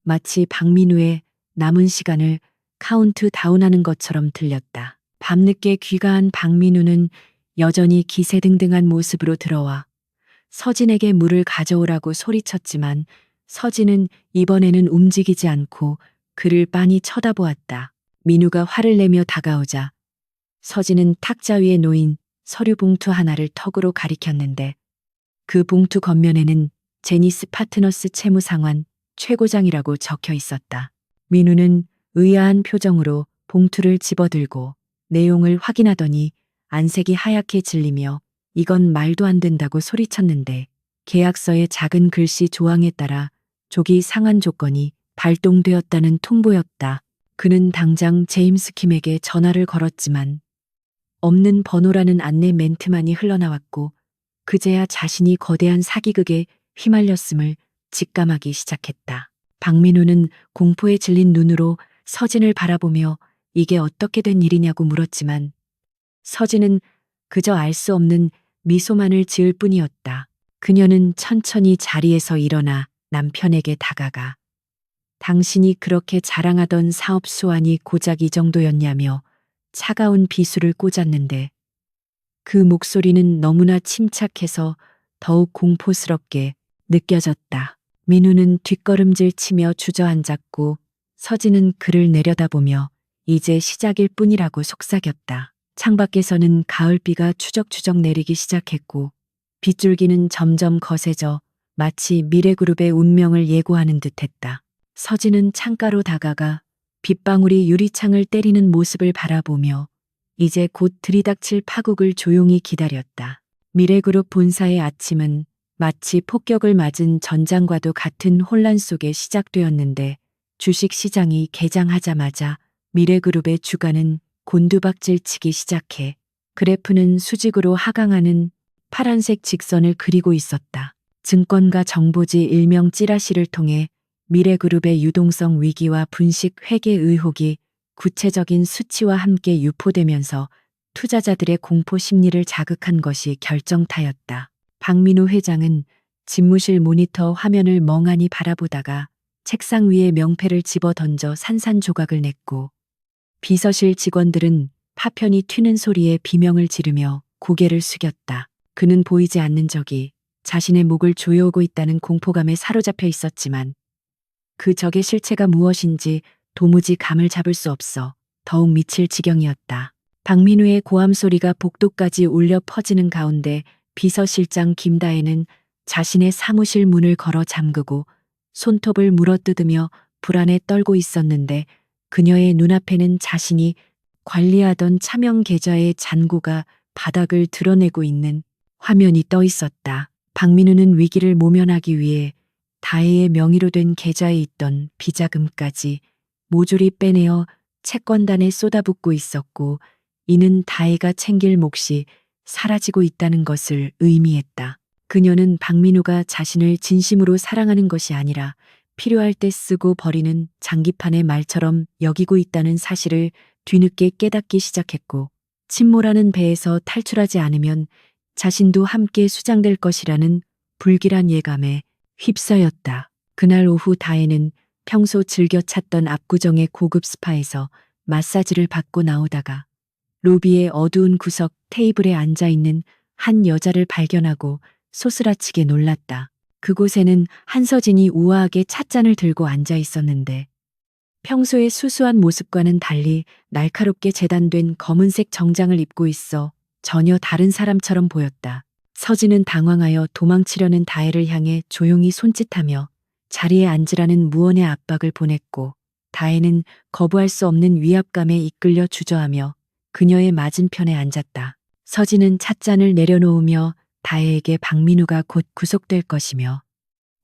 마치 박민우의 남은 시간을 카운트 다운하는 것처럼 들렸다. 밤늦게 귀가한 박민우는 여전히 기세등등한 모습으로 들어와 서진에게 물을 가져오라고 소리쳤지만, 서진은 이번에는 움직이지 않고 그를 빤히 쳐다보았다. 민우가 화를 내며 다가오자 서진은 탁자 위에 놓인 서류 봉투 하나를 턱으로 가리켰는데, 그 봉투 겉면에는 제니스 파트너스 채무상환 최고장이라고 적혀 있었다. 민우는 의아한 표정으로 봉투를 집어들고 내용을 확인하더니 안색이 하얗게 질리며 이건 말도 안 된다고 소리쳤는데, 계약서의 작은 글씨 조항에 따라 조기 상환 조건이 발동되었다는 통보였다. 그는 당장 제임스 킴에게 전화를 걸었지만 없는 번호라는 안내 멘트만이 흘러나왔고, 그제야 자신이 거대한 사기극에 휘말렸음을 직감하기 시작했다. 박민우는 공포에 질린 눈으로 서진을 바라보며 이게 어떻게 된 일이냐고 물었지만, 서진은 그저 알 수 없는 미소만을 지을 뿐이었다. 그녀는 천천히 자리에서 일어나 남편에게 다가가 당신이 그렇게 자랑하던 사업 수완이 고작 이 정도였냐며 차가운 비수를 꽂았는데, 그 목소리는 너무나 침착해서 더욱 공포스럽게 느껴졌다. 민우는 뒷걸음질 치며 주저앉았고, 서진은 그를 내려다보며 이제 시작일 뿐이라고 속삭였다. 창밖에서는 가을비가 추적추적 내리기 시작했고, 빗줄기는 점점 거세져 마치 미래그룹의 운명을 예고하는 듯했다. 서진은 창가로 다가가 빗방울이 유리창을 때리는 모습을 바라보며 이제 곧 들이닥칠 파국을 조용히 기다렸다. 미래그룹 본사의 아침은 마치 폭격을 맞은 전장과도 같은 혼란 속에 시작되었는데 주식 시장이 개장하자마자 미래그룹의 주가는 곤두박질치기 시작해 그래프는 수직으로 하강하는 파란색 직선을 그리고 있었다. 증권가 정보지 일명 찌라시를 통해 미래그룹의 유동성 위기와 분식 회계 의혹이 구체적인 수치와 함께 유포되면서 투자자들의 공포 심리를 자극한 것이 결정타였다. 박민우 회장은 집무실 모니터 화면을 멍하니 바라보다가 책상 위에 명패를 집어 던져 산산조각을 냈고 비서실 직원들은 파편이 튀는 소리에 비명을 지르며 고개를 숙였다. 그는 보이지 않는 적이 자신의 목을 조여오고 있다는 공포감에 사로잡혀 있었지만 그 적의 실체가 무엇인지 도무지 감을 잡을 수 없어 더욱 미칠 지경이었다. 박민우의 고함 소리가 복도까지 울려 퍼지는 가운데 비서실장 김다혜는 자신의 사무실 문을 걸어 잠그고 손톱을 물어뜯으며 불안에 떨고 있었는데 그녀의 눈앞에는 자신이 관리하던 차명 계좌의 잔고가 바닥을 드러내고 있는 화면이 떠 있었다. 박민우는 위기를 모면하기 위해 다혜의 명의로 된 계좌에 있던 비자금까지 모조리 빼내어 채권단에 쏟아붓고 있었고 이는 다혜가 챙길 몫이 사라지고 있다는 것을 의미했다. 그녀는 박민우가 자신을 진심으로 사랑하는 것이 아니라 필요할 때 쓰고 버리는 장기판의 말처럼 여기고 있다는 사실을 뒤늦게 깨닫기 시작했고 침몰하는 배에서 탈출하지 않으면 자신도 함께 수장될 것이라는 불길한 예감에 휩싸였다. 그날 오후 다혜는 평소 즐겨 찾던 압구정의 고급 스파에서 마사지를 받고 나오다가 로비의 어두운 구석 테이블에 앉아 있는 한 여자를 발견하고 소스라치게 놀랐다. 그곳에는 한서진이 우아하게 찻잔을 들고 앉아 있었는데 평소의 수수한 모습과는 달리 날카롭게 재단된 검은색 정장을 입고 있어 전혀 다른 사람처럼 보였다. 서진은 당황하여 도망치려는 다혜를 향해 조용히 손짓하며 자리에 앉으라는 무언의 압박을 보냈고 다혜는 거부할 수 없는 위압감에 이끌려 주저하며 그녀의 맞은편에 앉았다. 서진은 찻잔을 내려놓으며 다혜에게 박민우가 곧 구속될 것이며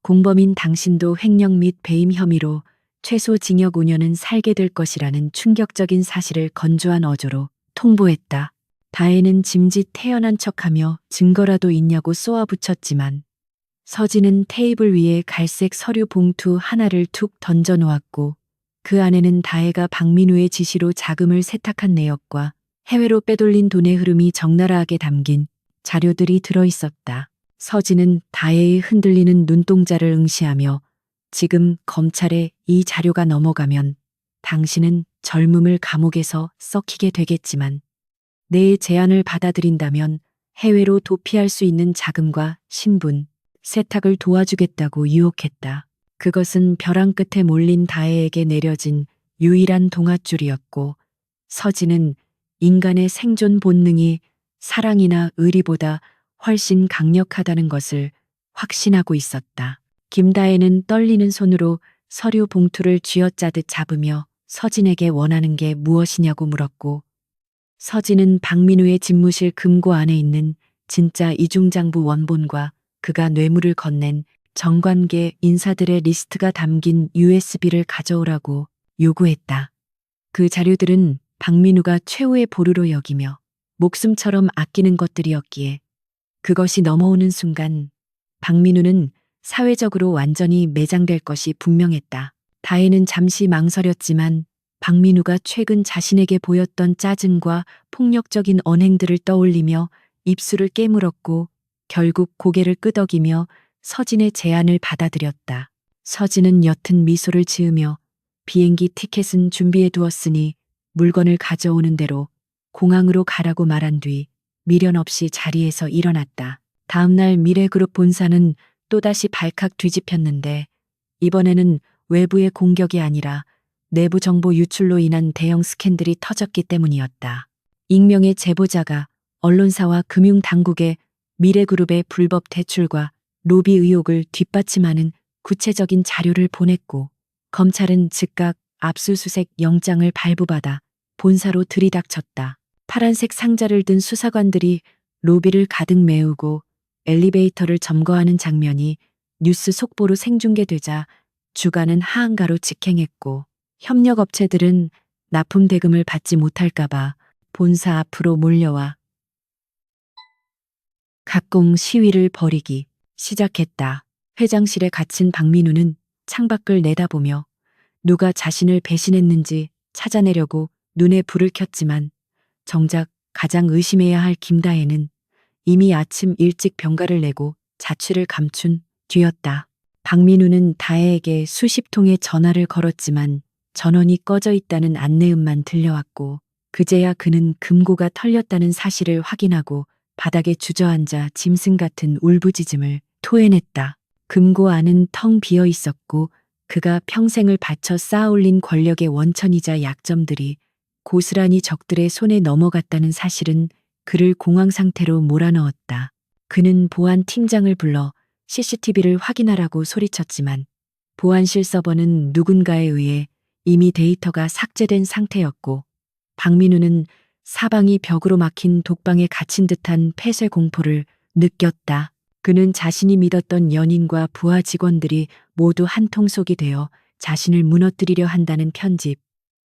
공범인 당신도 횡령 및 배임 혐의로 최소 징역 5년은 살게 될 것이라는 충격적인 사실을 건조한 어조로 통보했다. 다혜는 짐짓 태연한 척하며 증거라도 있냐고 쏘아붙였지만 서진은 테이블 위에 갈색 서류 봉투 하나를 툭 던져 놓았고 그 안에는 다혜가 박민우의 지시로 자금을 세탁한 내역과 해외로 빼돌린 돈의 흐름이 적나라하게 담긴 자료들이 들어 있었다. 서진은 다혜의 흔들리는 눈동자를 응시하며 지금 검찰에 이 자료가 넘어가면 당신은 젊음을 감옥에서 썩히게 되겠지만 내 제안을 받아들인다면 해외로 도피할 수 있는 자금과 신분, 세탁을 도와주겠다고 유혹했다. 그것은 벼랑 끝에 몰린 다혜에게 내려진 유일한 동아줄이었고 서진은 인간의 생존 본능이 사랑이나 의리보다 훨씬 강력하다는 것을 확신하고 있었다. 김다혜는 떨리는 손으로 서류 봉투를 쥐어짜듯 잡으며 서진에게 원하는 게 무엇이냐고 물었고 서진은 박민우의 집무실 금고 안에 있는 진짜 이중장부 원본과 그가 뇌물을 건넨 정관계 인사들의 리스트가 담긴 USB를 가져오라고 요구했다. 그 자료들은 박민우가 최후의 보루로 여기며 목숨처럼 아끼는 것들이었기에 그것이 넘어오는 순간 박민우는 사회적으로 완전히 매장될 것이 분명했다. 다혜는 잠시 망설였지만 박민우가 최근 자신에게 보였던 짜증과 폭력적인 언행들을 떠올리며 입술을 깨물었고 결국 고개를 끄덕이며 서진의 제안을 받아들였다. 서진은 옅은 미소를 지으며 비행기 티켓은 준비해 두었으니 물건을 가져오는 대로 공항으로 가라고 말한 뒤 미련 없이 자리에서 일어났다. 다음날 미래그룹 본사는 또다시 발칵 뒤집혔는데 이번에는 외부의 공격이 아니라 내부 정보 유출로 인한 대형 스캔들이 터졌기 때문이었다. 익명의 제보자가 언론사와 금융당국에 미래그룹의 불법 대출과 로비 의혹을 뒷받침하는 구체적인 자료를 보냈고 검찰은 즉각 압수수색 영장을 발부받아 본사로 들이닥쳤다. 파란색 상자를 든 수사관들이 로비를 가득 메우고 엘리베이터를 점거하는 장면이 뉴스 속보로 생중계되자 주가는 하한가로 직행했고 협력업체들은 납품 대금을 받지 못할까봐 본사 앞으로 몰려와 각공 시위를 벌이기 시작했다. 회장실에 갇힌 박민우는 창밖을 내다보며 누가 자신을 배신했는지 찾아내려고 눈에 불을 켰지만 정작 가장 의심해야 할 김다혜는 이미 아침 일찍 병가를 내고 자취를 감춘 뒤였다. 박민우는 다혜에게 수십 통의 전화를 걸었지만 전원이 꺼져 있다는 안내음만 들려왔고 그제야 그는 금고가 털렸다는 사실을 확인하고 바닥에 주저앉아 짐승 같은 울부짖음을 토해냈다. 금고 안은 텅 비어 있었고 그가 평생을 바쳐 쌓아올린 권력의 원천이자 약점들이 고스란히 적들의 손에 넘어갔다는 사실은 그를 공황 상태로 몰아넣었다. 그는 보안 팀장을 불러 CCTV를 확인하라고 소리쳤지만 보안실 서버는 누군가에 의해 이미 데이터가 삭제된 상태였고 박민우는 사방이 벽으로 막힌 독방에 갇힌 듯한 폐쇄 공포를 느꼈다. 그는 자신이 믿었던 연인과 부하 직원들이 모두 한 통속이 되어 자신을 무너뜨리려 한다는 편집,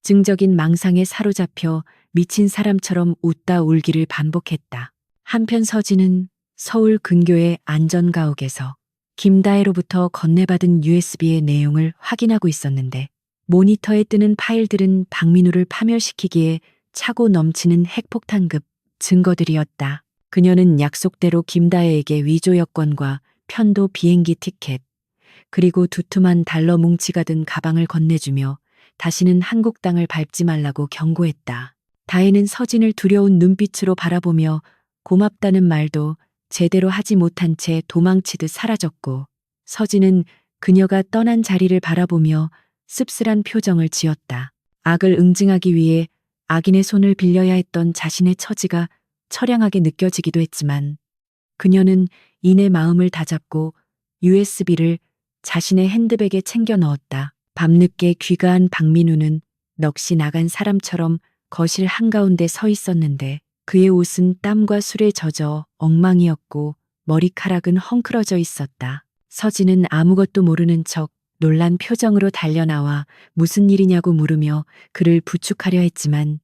증적인 망상에 사로잡혀 미친 사람처럼 웃다 울기를 반복했다. 한편 서진은 서울 근교의 안전가옥에서 김다혜로부터 건네받은 USB의 내용을 확인하고 있었는데 모니터에 뜨는 파일들은 박민우를 파멸시키기에 차고 넘치는 핵폭탄급 증거들이었다. 그녀는 약속대로 김다혜에게 위조 여권과 편도 비행기 티켓, 그리고 두툼한 달러 뭉치가 든 가방을 건네주며 다시는 한국 땅을 밟지 말라고 경고했다. 다혜는 서진을 두려운 눈빛으로 바라보며 고맙다는 말도 제대로 하지 못한 채 도망치듯 사라졌고 서진은 그녀가 떠난 자리를 바라보며 씁쓸한 표정을 지었다. 악을 응징하기 위해 악인의 손을 빌려야 했던 자신의 처지가 처량하게 느껴지기도 했지만 그녀는 이내 마음을 다잡고 USB를 자신의 핸드백에 챙겨 넣었다. 밤늦게 귀가한 박민우는 넋이 나간 사람처럼 거실 한가운데 서 있었는데 그의 옷은 땀과 술에 젖어 엉망이었고 머리카락은 헝클어져 있었다. 서진은 아무것도 모르는 척 놀란 표정으로 달려나와 무슨 일이냐고 물으며 그를 부축하려 했지만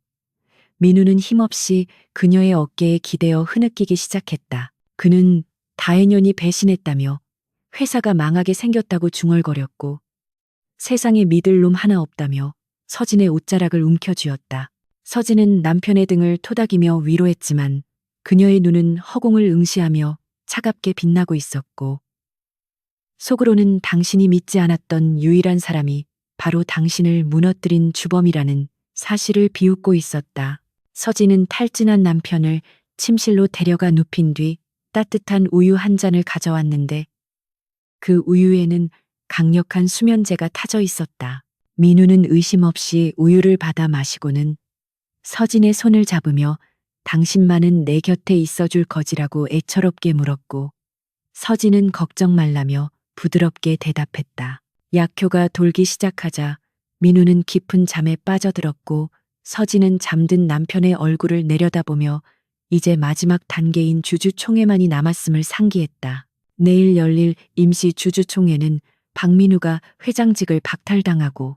민우는 힘없이 그녀의 어깨에 기대어 흐느끼기 시작했다. 그는 다혜년이 배신했다며 회사가 망하게 생겼다고 중얼거렸고 세상에 믿을 놈 하나 없다며 서진의 옷자락을 움켜쥐었다. 서진은 남편의 등을 토닥이며 위로했지만 그녀의 눈은 허공을 응시하며 차갑게 빛나고 있었고 속으로는 당신이 믿지 않았던 유일한 사람이 바로 당신을 무너뜨린 주범이라는 사실을 비웃고 있었다. 서진은 탈진한 남편을 침실로 데려가 눕힌 뒤 따뜻한 우유 한 잔을 가져왔는데 그 우유에는 강력한 수면제가 타져 있었다. 민우는 의심 없이 우유를 받아 마시고는 서진의 손을 잡으며 당신만은 내 곁에 있어줄 거지라고 애처롭게 물었고 서진은 걱정 말라며 부드럽게 대답했다. 약효가 돌기 시작하자 민우는 깊은 잠에 빠져들었고 서진은 잠든 남편의 얼굴을 내려다보며 이제 마지막 단계인 주주총회만이 남았음을 상기했다. 내일 열릴 임시 주주총회는 박민우가 회장직을 박탈당하고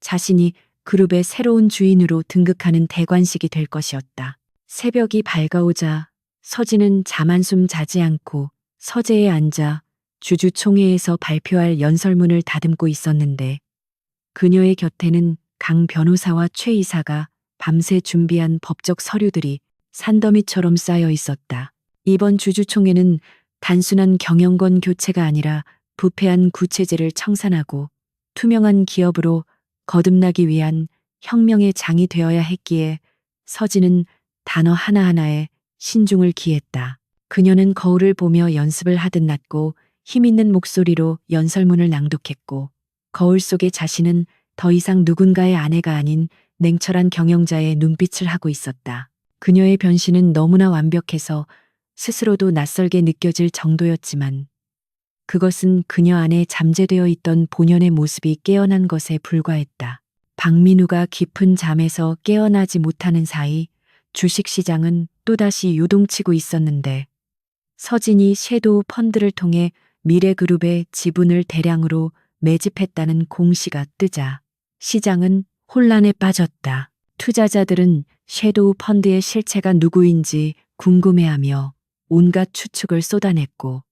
자신이 그룹의 새로운 주인으로 등극하는 대관식이 될 것이었다. 새벽이 밝아오자 서진은 잠 한숨 자지 않고 서재에 앉아 주주총회에서 발표할 연설문을 다듬고 있었는데 그녀의 곁에는 강 변호사와 최 이사가 밤새 준비한 법적 서류들이 산더미처럼 쌓여 있었다. 이번 주주총회는 단순한 경영권 교체가 아니라 부패한 구체제를 청산하고 투명한 기업으로 거듭나기 위한 혁명의 장이 되어야 했기에 서진은 단어 하나하나에 신중을 기했다. 그녀는 거울을 보며 연습을 하듯 낮고 힘있는 목소리로 연설문을 낭독했고 거울 속의 자신은 더 이상 누군가의 아내가 아닌 냉철한 경영자의 눈빛을 하고 있었다. 그녀의 변신은 너무나 완벽해서 스스로도 낯설게 느껴질 정도였지만 그것은 그녀 안에 잠재되어 있던 본연의 모습이 깨어난 것에 불과했다. 박민우가 깊은 잠에서 깨어나지 못하는 사이 주식시장은 또다시 요동치고 있었는데 서진이 섀도우 펀드를 통해 미래그룹의 지분을 대량으로 매집했다는 공시가 뜨자 시장은 혼란에 빠졌다. 투자자들은 섀도우 펀드의 실체가 누구인지 궁금해하며 온갖 추측을 쏟아냈고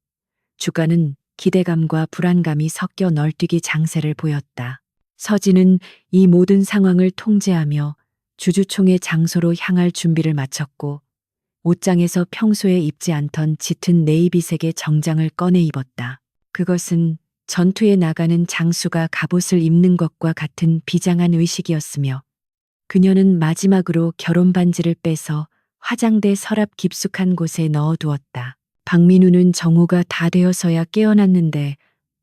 주가는 기대감과 불안감이 섞여 널뛰기 장세를 보였다. 서진은 이 모든 상황을 통제하며 주주총회 장소로 향할 준비를 마쳤고 옷장에서 평소에 입지 않던 짙은 네이비색의 정장을 꺼내 입었다. 그것은 전투에 나가는 장수가 갑옷을 입는 것과 같은 비장한 의식이었으며 그녀는 마지막으로 결혼 반지를 빼서 화장대 서랍 깊숙한 곳에 넣어두었다. 박민우는 정오가 다 되어서야 깨어났는데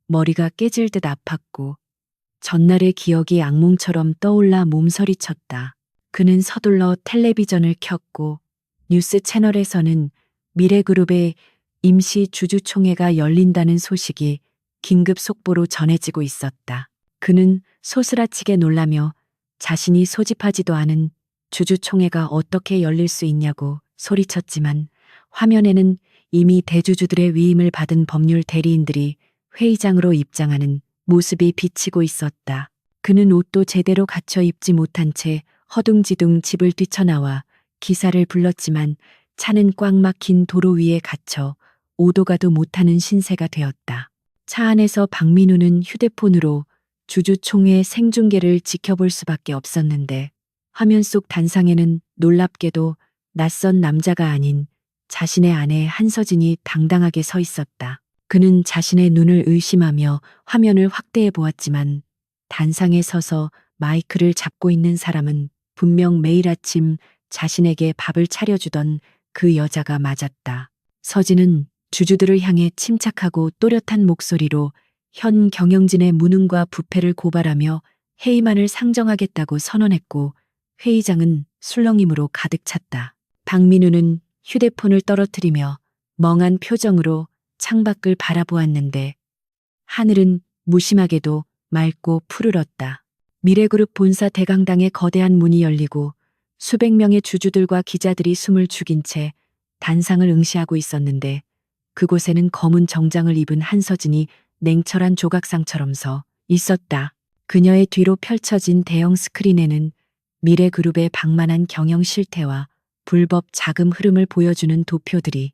머리가 깨질 듯 아팠고 전날의 기억이 악몽처럼 떠올라 몸서리쳤다. 그는 서둘러 텔레비전을 켰고 뉴스 채널에서는 미래그룹의 임시 주주총회가 열린다는 소식이 긴급 속보로 전해지고 있었다. 그는 소스라치게 놀라며 자신이 소집하지도 않은 주주총회가 어떻게 열릴 수 있냐고 소리쳤지만 화면에는 이미 대주주들의 위임을 받은 법률 대리인들이 회의장으로 입장하는 모습이 비치고 있었다. 그는 옷도 제대로 갖춰 입지 못한 채 허둥지둥 집을 뛰쳐나와 기사를 불렀지만 차는 꽉 막힌 도로 위에 갇혀 오도 가도 못하는 신세가 되었다. 차 안에서 박민우는 휴대폰으로 주주총회 생중계를 지켜볼 수밖에 없었는데 화면 속 단상에는 놀랍게도 낯선 남자가 아닌 자신의 아내 한서진이 당당하게 서 있었다. 그는 자신의 눈을 의심하며 화면을 확대해 보았지만 단상에 서서 마이크를 잡고 있는 사람은 분명 매일 아침 자신에게 밥을 차려주던 그 여자가 맞았다. 서진은 주주들을 향해 침착하고 또렷한 목소리로 현 경영진의 무능과 부패를 고발하며 해임안을 상정하겠다고 선언했고 회의장은 술렁임으로 가득 찼다. 박민우는 휴대폰을 떨어뜨리며 멍한 표정으로 창밖을 바라보았는데 하늘은 무심하게도 맑고 푸르렀다. 미래그룹 본사 대강당의 거대한 문이 열리고 수백 명의 주주들과 기자들이 숨을 죽인 채 단상을 응시하고 있었는데 그곳에는 검은 정장을 입은 한서진이 냉철한 조각상처럼 서 있었다. 그녀의 뒤로 펼쳐진 대형 스크린에는 미래그룹의 방만한 경영 실태와 불법 자금 흐름을 보여주는 도표들이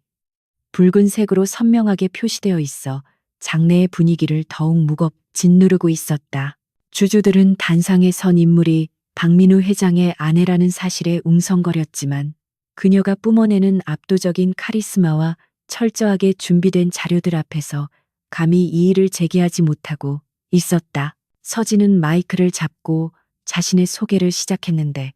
붉은색으로 선명하게 표시되어 있어 장내의 분위기를 더욱 짓누르고 있었다. 주주들은 단상에 선 인물이 박민우 회장의 아내라는 사실에 웅성거렸지만 그녀가 뿜어내는 압도적인 카리스마와 철저하게 준비된 자료들 앞에서 감히 이의를 제기하지 못하고 있었다. 서진은 마이크를 잡고 자신의 소개를 시작했는데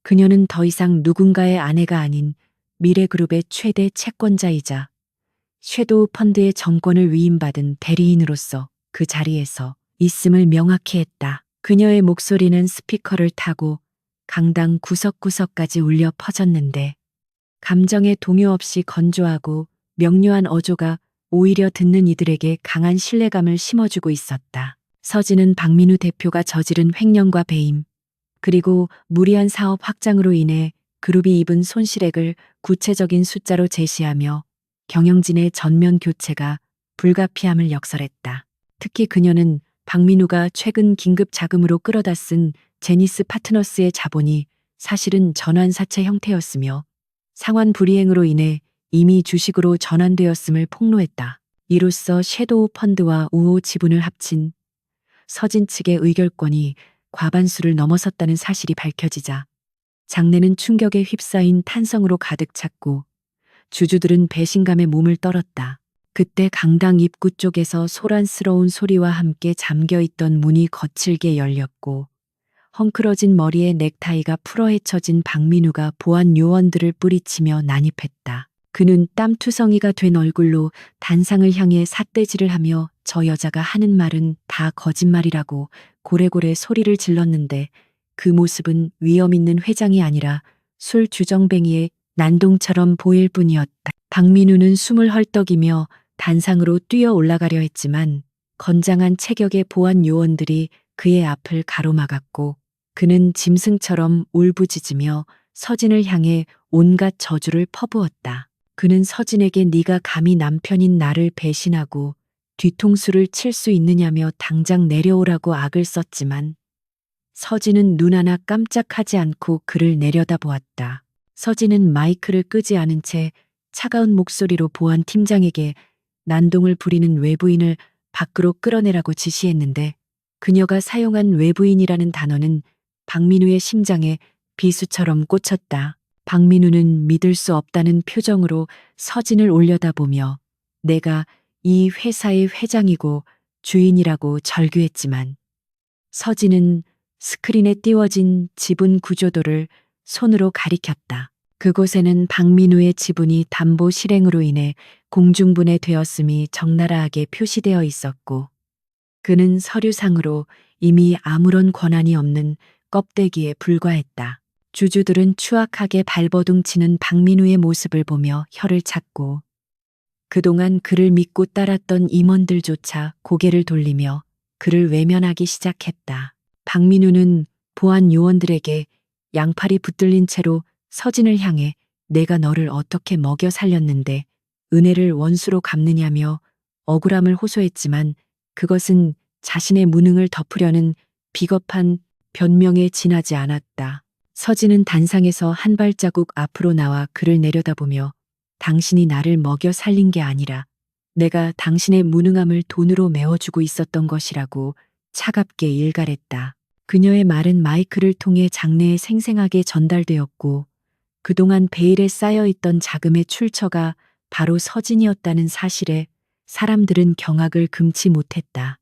그녀는 더 이상 누군가의 아내가 아닌 미래그룹의 최대 채권자이자 섀도우 펀드의 정권을 위임받은 대리인으로서 그 자리에서 있음을 명확히 했다. 그녀의 목소리는 스피커를 타고 강당 구석구석까지 울려 퍼졌는데 감정의 동요 없이 건조하고 명료한 어조가 오히려 듣는 이들에게 강한 신뢰감을 심어주고 있었다. 서진은 박민우 대표가 저지른 횡령과 배임, 그리고 무리한 사업 확장으로 인해 그룹이 입은 손실액을 구체적인 숫자로 제시하며 경영진의 전면 교체가 불가피함을 역설했다. 특히 그녀는 박민우가 최근 긴급 자금으로 끌어다 쓴 제니스 파트너스의 자본이 사실은 전환사채 형태였으며 상환 불이행으로 인해 이미 주식으로 전환되었음을 폭로했다. 이로써 섀도우 펀드와 우호 지분을 합친 서진 측의 의결권이 과반수를 넘어섰다는 사실이 밝혀지자 장내는 충격에 휩싸인 탄성으로 가득 찼고 주주들은 배신감에 몸을 떨었다. 그때 강당 입구 쪽에서 소란스러운 소리와 함께 잠겨있던 문이 거칠게 열렸고 헝클어진 머리에 넥타이가 풀어헤쳐진 박민우가 보안 요원들을 뿌리치며 난입했다. 그는 땀투성이가 된 얼굴로 단상을 향해 삿대질을 하며 저 여자가 하는 말은 다 거짓말이라고 고래고래 소리를 질렀는데 그 모습은 위험 있는 회장이 아니라 술 주정뱅이의 난동처럼 보일 뿐이었다. 박민우는 숨을 헐떡이며 단상으로 뛰어 올라가려 했지만 건장한 체격의 보안 요원들이 그의 앞을 가로막았고 그는 짐승처럼 울부짖으며 서진을 향해 온갖 저주를 퍼부었다. 그는 서진에게 네가 감히 남편인 나를 배신하고 뒤통수를 칠 수 있느냐며 당장 내려오라고 악을 썼지만 서진은 눈 하나 깜짝하지 않고 그를 내려다보았다. 서진은 마이크를 끄지 않은 채 차가운 목소리로 보안 팀장에게 난동을 부리는 외부인을 밖으로 끌어내라고 지시했는데 그녀가 사용한 외부인이라는 단어는 박민우의 심장에 비수처럼 꽂혔다. 박민우는 믿을 수 없다는 표정으로 서진을 올려다보며 내가 이 회사의 회장이고 주인이라고 절규했지만 서진은 스크린에 띄워진 지분 구조도를 손으로 가리켰다. 그곳에는 박민우의 지분이 담보 실행으로 인해 공중분해되었음이 적나라하게 표시되어 있었고 그는 서류상으로 이미 아무런 권한이 없는 껍데기에 불과했다. 주주들은 추악하게 발버둥치는 박민우의 모습을 보며 혀를 찼고 그동안 그를 믿고 따랐던 임원들조차 고개를 돌리며 그를 외면하기 시작했다. 박민우는 보안 요원들에게 양팔이 붙들린 채로 서진을 향해 내가 너를 어떻게 먹여 살렸는데 은혜를 원수로 갚느냐며 억울함을 호소했지만 그것은 자신의 무능을 덮으려는 비겁한 변명에 지나지 않았다. 서진은 단상에서 한 발자국 앞으로 나와 그를 내려다보며 당신이 나를 먹여 살린 게 아니라 내가 당신의 무능함을 돈으로 메워주고 있었던 것이라고 차갑게 일갈했다. 그녀의 말은 마이크를 통해 장내에 생생하게 전달되었고 그동안 베일에 쌓여있던 자금의 출처가 바로 서진이었다는 사실에 사람들은 경악을 금치 못했다.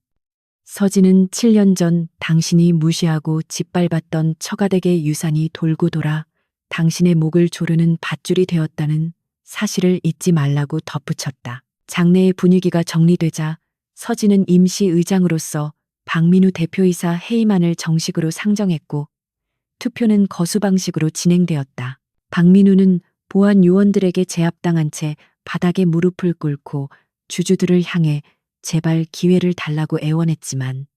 서진은 7년 전 당신이 무시하고 짓밟았던 처가댁의 유산이 돌고 돌아 당신의 목을 조르는 밧줄이 되었다는 사실을 잊지 말라고 덧붙였다. 장내의 분위기가 정리되자 서진은 임시 의장으로서 박민우 대표이사 해임안을 정식으로 상정했고 투표는 거수 방식으로 진행되었다. 박민우는 보안 요원들에게 제압당한 채 바닥에 무릎을 꿇고 주주들을 향해 제발 기회를 달라고 애원했지만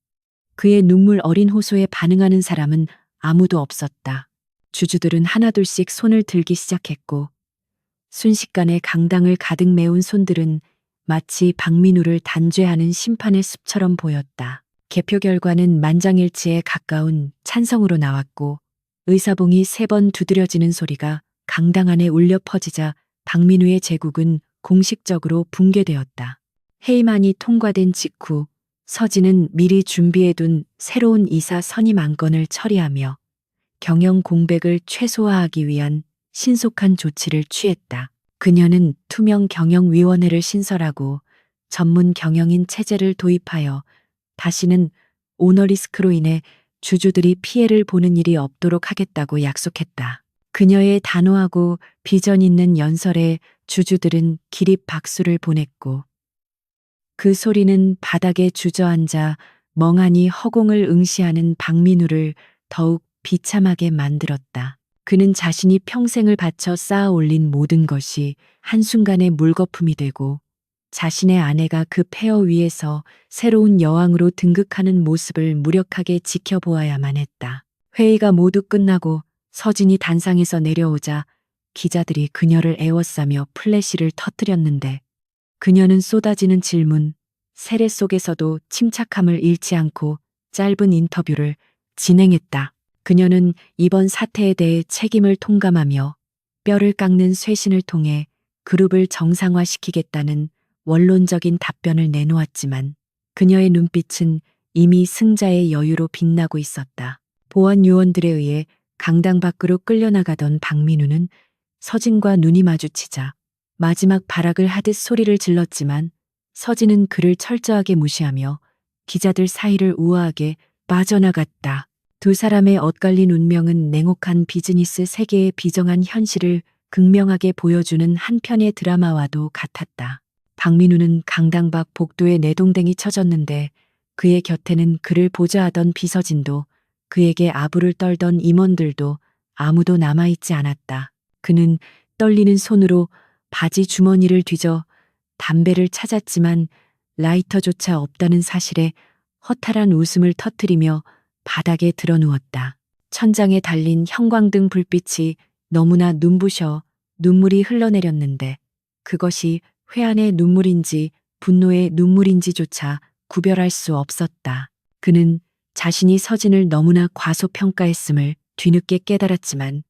그의 눈물 어린 호소에 반응하는 사람은 아무도 없었다. 주주들은 하나둘씩 손을 들기 시작했고 순식간에 강당을 가득 메운 손들은 마치 박민우를 단죄하는 심판의 숲처럼 보였다. 개표 결과는 만장일치에 가까운 찬성으로 나왔고 의사봉이 3번 두드려지는 소리가 강당 안에 울려 퍼지자 박민우의 제국은 공식적으로 붕괴되었다. 해임안이 통과된 직후 서진은 미리 준비해둔 새로운 이사 선임 안건을 처리하며 경영 공백을 최소화하기 위한 신속한 조치를 취했다. 그녀는 투명 경영위원회를 신설하고 전문 경영인 체제를 도입하여 다시는 오너리스크로 인해 주주들이 피해를 보는 일이 없도록 하겠다고 약속했다. 그녀의 단호하고 비전 있는 연설에 주주들은 기립 박수를 보냈고 그 소리는 바닥에 주저앉아 멍하니 허공을 응시하는 박민우를 더욱 비참하게 만들었다. 그는 자신이 평생을 바쳐 쌓아 올린 모든 것이 한순간에 물거품이 되고 자신의 아내가 그 폐허 위에서 새로운 여왕으로 등극하는 모습을 무력하게 지켜보아야만 했다. 회의가 모두 끝나고 서진이 단상에서 내려오자 기자들이 그녀를 에워싸며 플래시를 터뜨렸는데 그녀는 쏟아지는 질문, 세례 속에서도 침착함을 잃지 않고 짧은 인터뷰를 진행했다. 그녀는 이번 사태에 대해 책임을 통감하며 뼈를 깎는 쇄신을 통해 그룹을 정상화시키겠다는 원론적인 답변을 내놓았지만 그녀의 눈빛은 이미 승자의 여유로 빛나고 있었다. 보안 요원들에 의해 강당 밖으로 끌려나가던 박민우는 서진과 눈이 마주치자 마지막 발악을 하듯 소리를 질렀지만 서진은 그를 철저하게 무시하며 기자들 사이를 우아하게 빠져나갔다. 두 사람의 엇갈린 운명은 냉혹한 비즈니스 세계의 비정한 현실을 극명하게 보여주는 한 편의 드라마와도 같았다. 박민우는 강당 밖 복도에 내동댕이 쳐졌는데 그의 곁에는 그를 보좌하던 비서진도 그에게 아부를 떨던 임원들도 아무도 남아있지 않았다. 그는 떨리는 손으로 바지 주머니를 뒤져 담배를 찾았지만 라이터조차 없다는 사실에 허탈한 웃음을 터뜨리며 바닥에 드러누웠다. 천장에 달린 형광등 불빛이 너무나 눈부셔 눈물이 흘러내렸는데 그것이 회한의 눈물인지 분노의 눈물인지조차 구별할 수 없었다. 그는 자신이 서진을 너무나 과소평가했음을 뒤늦게 깨달았지만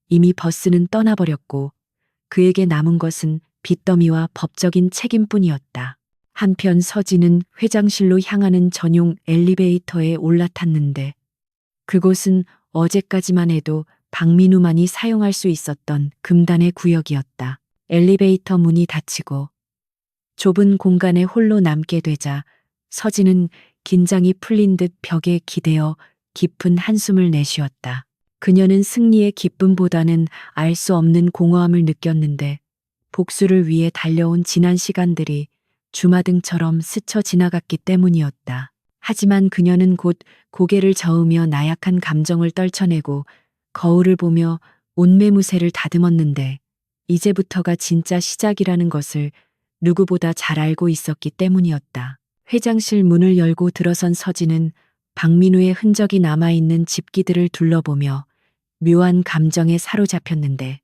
이미 버스는 떠나버렸고 그에게 남은 것은 빚더미와 법적인 책임뿐이었다. 한편 서진은 회장실로 향하는 전용 엘리베이터에 올라탔는데 그곳은 어제까지만 해도 박민우만이 사용할 수 있었던 금단의 구역이었다. 엘리베이터 문이 닫히고 좁은 공간에 홀로 남게 되자 서진은 긴장이 풀린 듯 벽에 기대어 깊은 한숨을 내쉬었다. 그녀는 승리의 기쁨보다는 알 수 없는 공허함을 느꼈는데 복수를 위해 달려온 지난 시간들이 주마등처럼 스쳐 지나갔기 때문이었다. 하지만 그녀는 곧 고개를 저으며 나약한 감정을 떨쳐내고 거울을 보며 옷매무새를 다듬었는데 이제부터가 진짜 시작이라는 것을 누구보다 잘 알고 있었기 때문이었다. 회장실 문을 열고 들어선 서진은 박민우의 흔적이 남아있는 집기들을 둘러보며 묘한 감정에 사로잡혔는데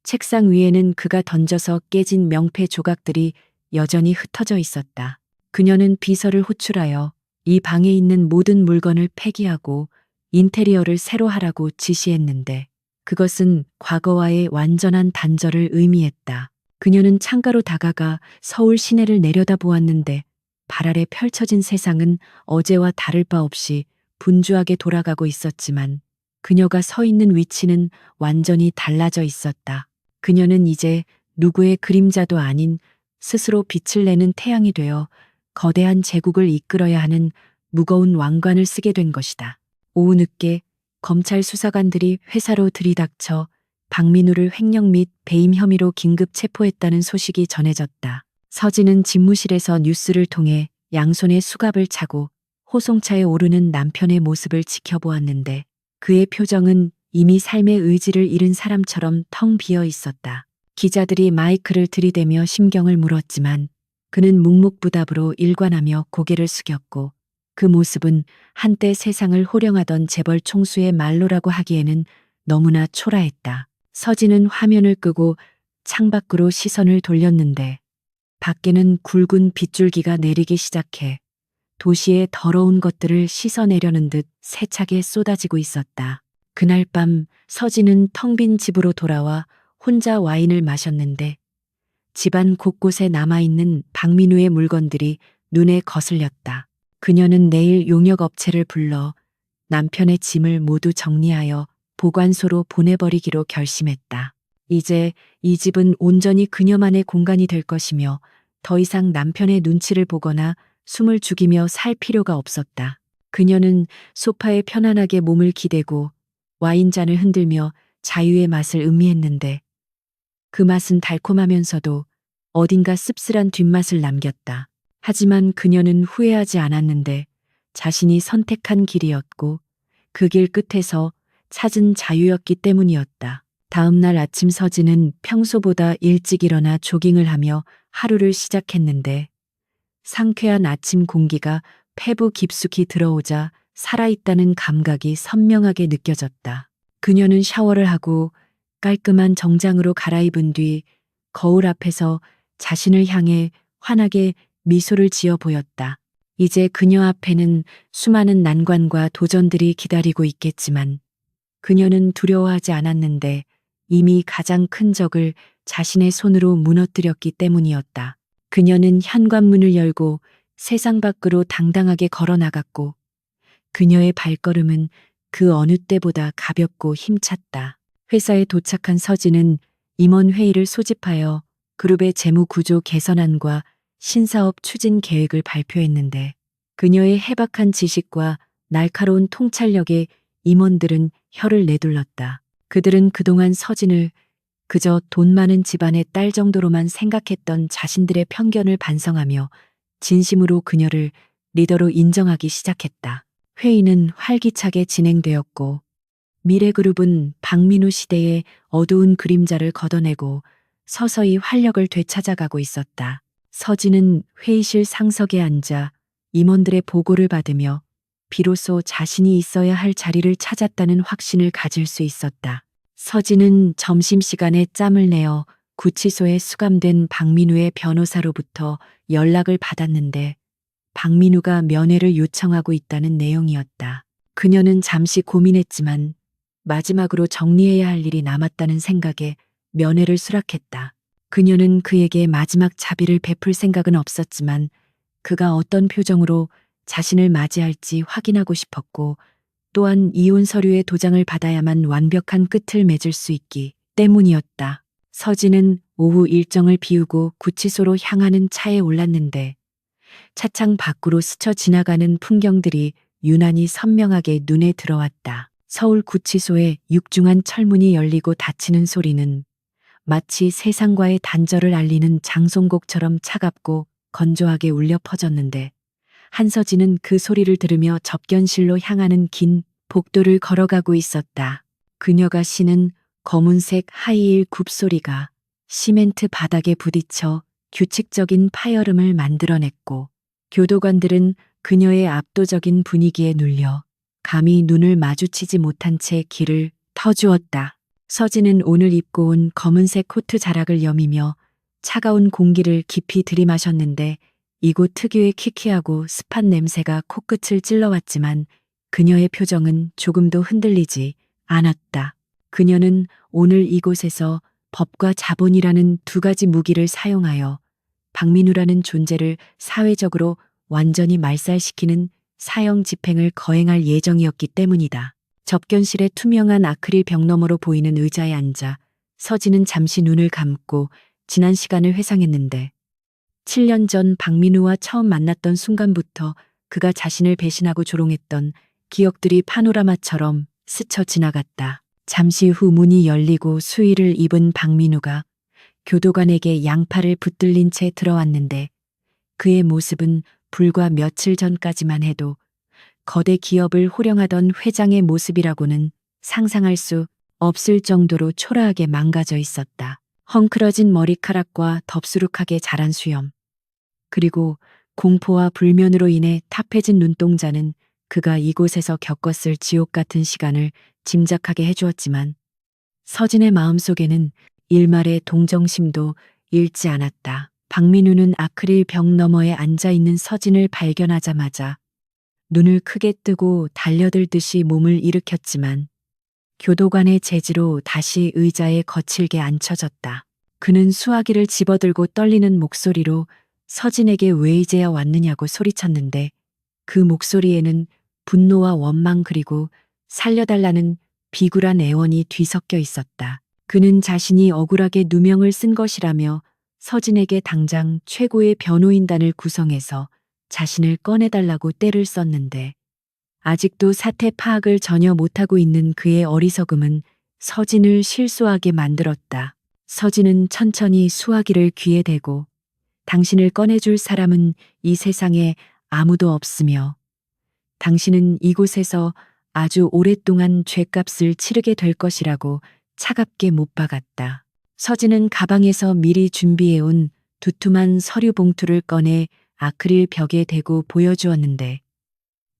책상 위에는 그가 던져서 깨진 명패 조각들이 여전히 흩어져 있었다. 그녀는 비서를 호출하여 이 방에 있는 모든 물건을 폐기하고 인테리어를 새로 하라고 지시했는데 그것은 과거와의 완전한 단절을 의미했다. 그녀는 창가로 다가가 서울 시내를 내려다보았는데 발 아래 펼쳐진 세상은 어제와 다를 바 없이 분주하게 돌아가고 있었지만 그녀가 서 있는 위치는 완전히 달라져 있었다. 그녀는 이제 누구의 그림자도 아닌 스스로 빛을 내는 태양이 되어 거대한 제국을 이끌어야 하는 무거운 왕관을 쓰게 된 것이다. 오후 늦게 검찰 수사관들이 회사로 들이닥쳐 박민우를 횡령 및 배임 혐의로 긴급 체포했다는 소식이 전해졌다. 서진은 집무실에서 뉴스를 통해 양손에 수갑을 차고 호송차에 오르는 남편의 모습을 지켜보았는데 그의 표정은 이미 삶의 의지를 잃은 사람처럼 텅 비어 있었다. 기자들이 마이크를 들이대며 심경을 물었지만 그는 묵묵부답으로 일관하며 고개를 숙였고 그 모습은 한때 세상을 호령하던 재벌 총수의 말로라고 하기에는 너무나 초라했다. 서진은 화면을 끄고 창밖으로 시선을 돌렸는데 밖에는 굵은 빗줄기가 내리기 시작해 도시의 더러운 것들을 씻어내려는 듯 세차게 쏟아지고 있었다. 그날 밤 서진은 텅 빈 집으로 돌아와 혼자 와인을 마셨는데 집안 곳곳에 남아있는 박민우의 물건들이 눈에 거슬렸다. 그녀는 내일 용역업체를 불러 남편의 짐을 모두 정리하여 보관소로 보내버리기로 결심했다. 이제 이 집은 온전히 그녀만의 공간이 될 것이며 더 이상 남편의 눈치를 보거나 숨을 죽이며 살 필요가 없었다. 그녀는 소파에 편안하게 몸을 기대고 와인잔을 흔들며 자유의 맛을 음미했는데 그 맛은 달콤하면서도 어딘가 씁쓸한 뒷맛을 남겼다. 하지만 그녀는 후회하지 않았는데 자신이 선택한 길이었고 그 길 끝에서 찾은 자유였기 때문이었다. 다음 날 아침 서진은 평소보다 일찍 일어나 조깅을 하며 하루를 시작했는데 상쾌한 아침 공기가 폐부 깊숙이 들어오자 살아있다는 감각이 선명하게 느껴졌다. 그녀는 샤워를 하고 깔끔한 정장으로 갈아입은 뒤 거울 앞에서 자신을 향해 환하게 미소를 지어 보였다. 이제 그녀 앞에는 수많은 난관과 도전들이 기다리고 있겠지만 그녀는 두려워하지 않았는데 이미 가장 큰 적을 자신의 손으로 무너뜨렸기 때문이었다. 그녀는 현관문을 열고 세상 밖으로 당당하게 걸어 나갔고 그녀의 발걸음은 그 어느 때보다 가볍고 힘찼다. 회사에 도착한 서진은 임원회의를 소집하여 그룹의 재무 구조 개선안과 신사업 추진 계획을 발표했는데 그녀의 해박한 지식과 날카로운 통찰력에 임원들은 혀를 내둘렀다. 그들은 그동안 서진을 그저 돈 많은 집안의 딸 정도로만 생각했던 자신들의 편견을 반성하며 진심으로 그녀를 리더로 인정하기 시작했다. 회의는 활기차게 진행되었고 미래그룹은 박민우 시대의 어두운 그림자를 걷어내고 서서히 활력을 되찾아가고 있었다. 서진은 회의실 상석에 앉아 임원들의 보고를 받으며 비로소 자신이 있어야 할 자리를 찾았다는 확신을 가질 수 있었다. 서진은 점심시간에 짬을 내어 구치소에 수감된 박민우의 변호사로부터 연락을 받았는데 박민우가 면회를 요청하고 있다는 내용이었다. 그녀는 잠시 고민했지만 마지막으로 정리해야 할 일이 남았다는 생각에 면회를 수락했다. 그녀는 그에게 마지막 자비를 베풀 생각은 없었지만 그가 어떤 표정으로 자신을 맞이할지 확인하고 싶었고 또한 이혼 서류의 도장을 받아야만 완벽한 끝을 맺을 수 있기 때문이었다. 서진은 오후 일정을 비우고 구치소로 향하는 차에 올랐는데 차창 밖으로 스쳐 지나가는 풍경들이 유난히 선명하게 눈에 들어왔다. 서울 구치소의 육중한 철문이 열리고 닫히는 소리는 마치 세상과의 단절을 알리는 장송곡처럼 차갑고 건조하게 울려 퍼졌는데 한서진은 그 소리를 들으며 접견실로 향하는 긴 복도를 걸어가고 있었다. 그녀가 신은 검은색 하이힐 굽소리가 시멘트 바닥에 부딪혀 규칙적인 파열음을 만들어냈고 교도관들은 그녀의 압도적인 분위기에 눌려 감히 눈을 마주치지 못한 채 길을 터주었다. 서진은 오늘 입고 온 검은색 코트 자락을 여미며 차가운 공기를 깊이 들이마셨는데 이곳 특유의 키키하고 습한 냄새가 코끝을 찔러왔지만 그녀의 표정은 조금도 흔들리지 않았다. 그녀는 오늘 이곳에서 법과 자본이라는 두 가지 무기를 사용하여 박민우라는 존재를 사회적으로 완전히 말살시키는 사형 집행을 거행할 예정이었기 때문이다. 접견실의 투명한 아크릴 벽 너머로 보이는 의자에 앉아 서진은 잠시 눈을 감고 지난 시간을 회상했는데 7년 전 박민우와 처음 만났던 순간부터 그가 자신을 배신하고 조롱했던 기억들이 파노라마처럼 스쳐 지나갔다. 잠시 후 문이 열리고 수의를 입은 박민우가 교도관에게 양팔을 붙들린 채 들어왔는데 그의 모습은 불과 며칠 전까지만 해도 거대 기업을 호령하던 회장의 모습이라고는 상상할 수 없을 정도로 초라하게 망가져 있었다. 헝클어진 머리카락과 덥수룩하게 자란 수염, 그리고 공포와 불면으로 인해 탑해진 눈동자는 그가 이곳에서 겪었을 지옥 같은 시간을 짐작하게 해주었지만 서진의 마음속에는 일말의 동정심도 잃지 않았다. 박민우는 아크릴 벽 너머에 앉아있는 서진을 발견하자마자 눈을 크게 뜨고 달려들듯이 몸을 일으켰지만 교도관의 제지로 다시 의자에 거칠게 앉혀졌다. 그는 수화기를 집어들고 떨리는 목소리로 서진에게 왜 이제야 왔느냐고 소리쳤는데 그 목소리에는 분노와 원망 그리고 살려달라는 비굴한 애원이 뒤섞여 있었다. 그는 자신이 억울하게 누명을 쓴 것이라며 서진에게 당장 최고의 변호인단을 구성해서 자신을 꺼내달라고 떼를 썼는데 아직도 사태 파악을 전혀 못하고 있는 그의 어리석음은 서진을 실수하게 만들었다. 서진은 천천히 수화기를 귀에 대고 당신을 꺼내줄 사람은 이 세상에 아무도 없으며 당신은 이곳에서 아주 오랫동안 죗값을 치르게 될 것이라고 차갑게 못 박았다. 서진은 가방에서 미리 준비해온 두툼한 서류 봉투를 꺼내 아크릴 벽에 대고 보여주었는데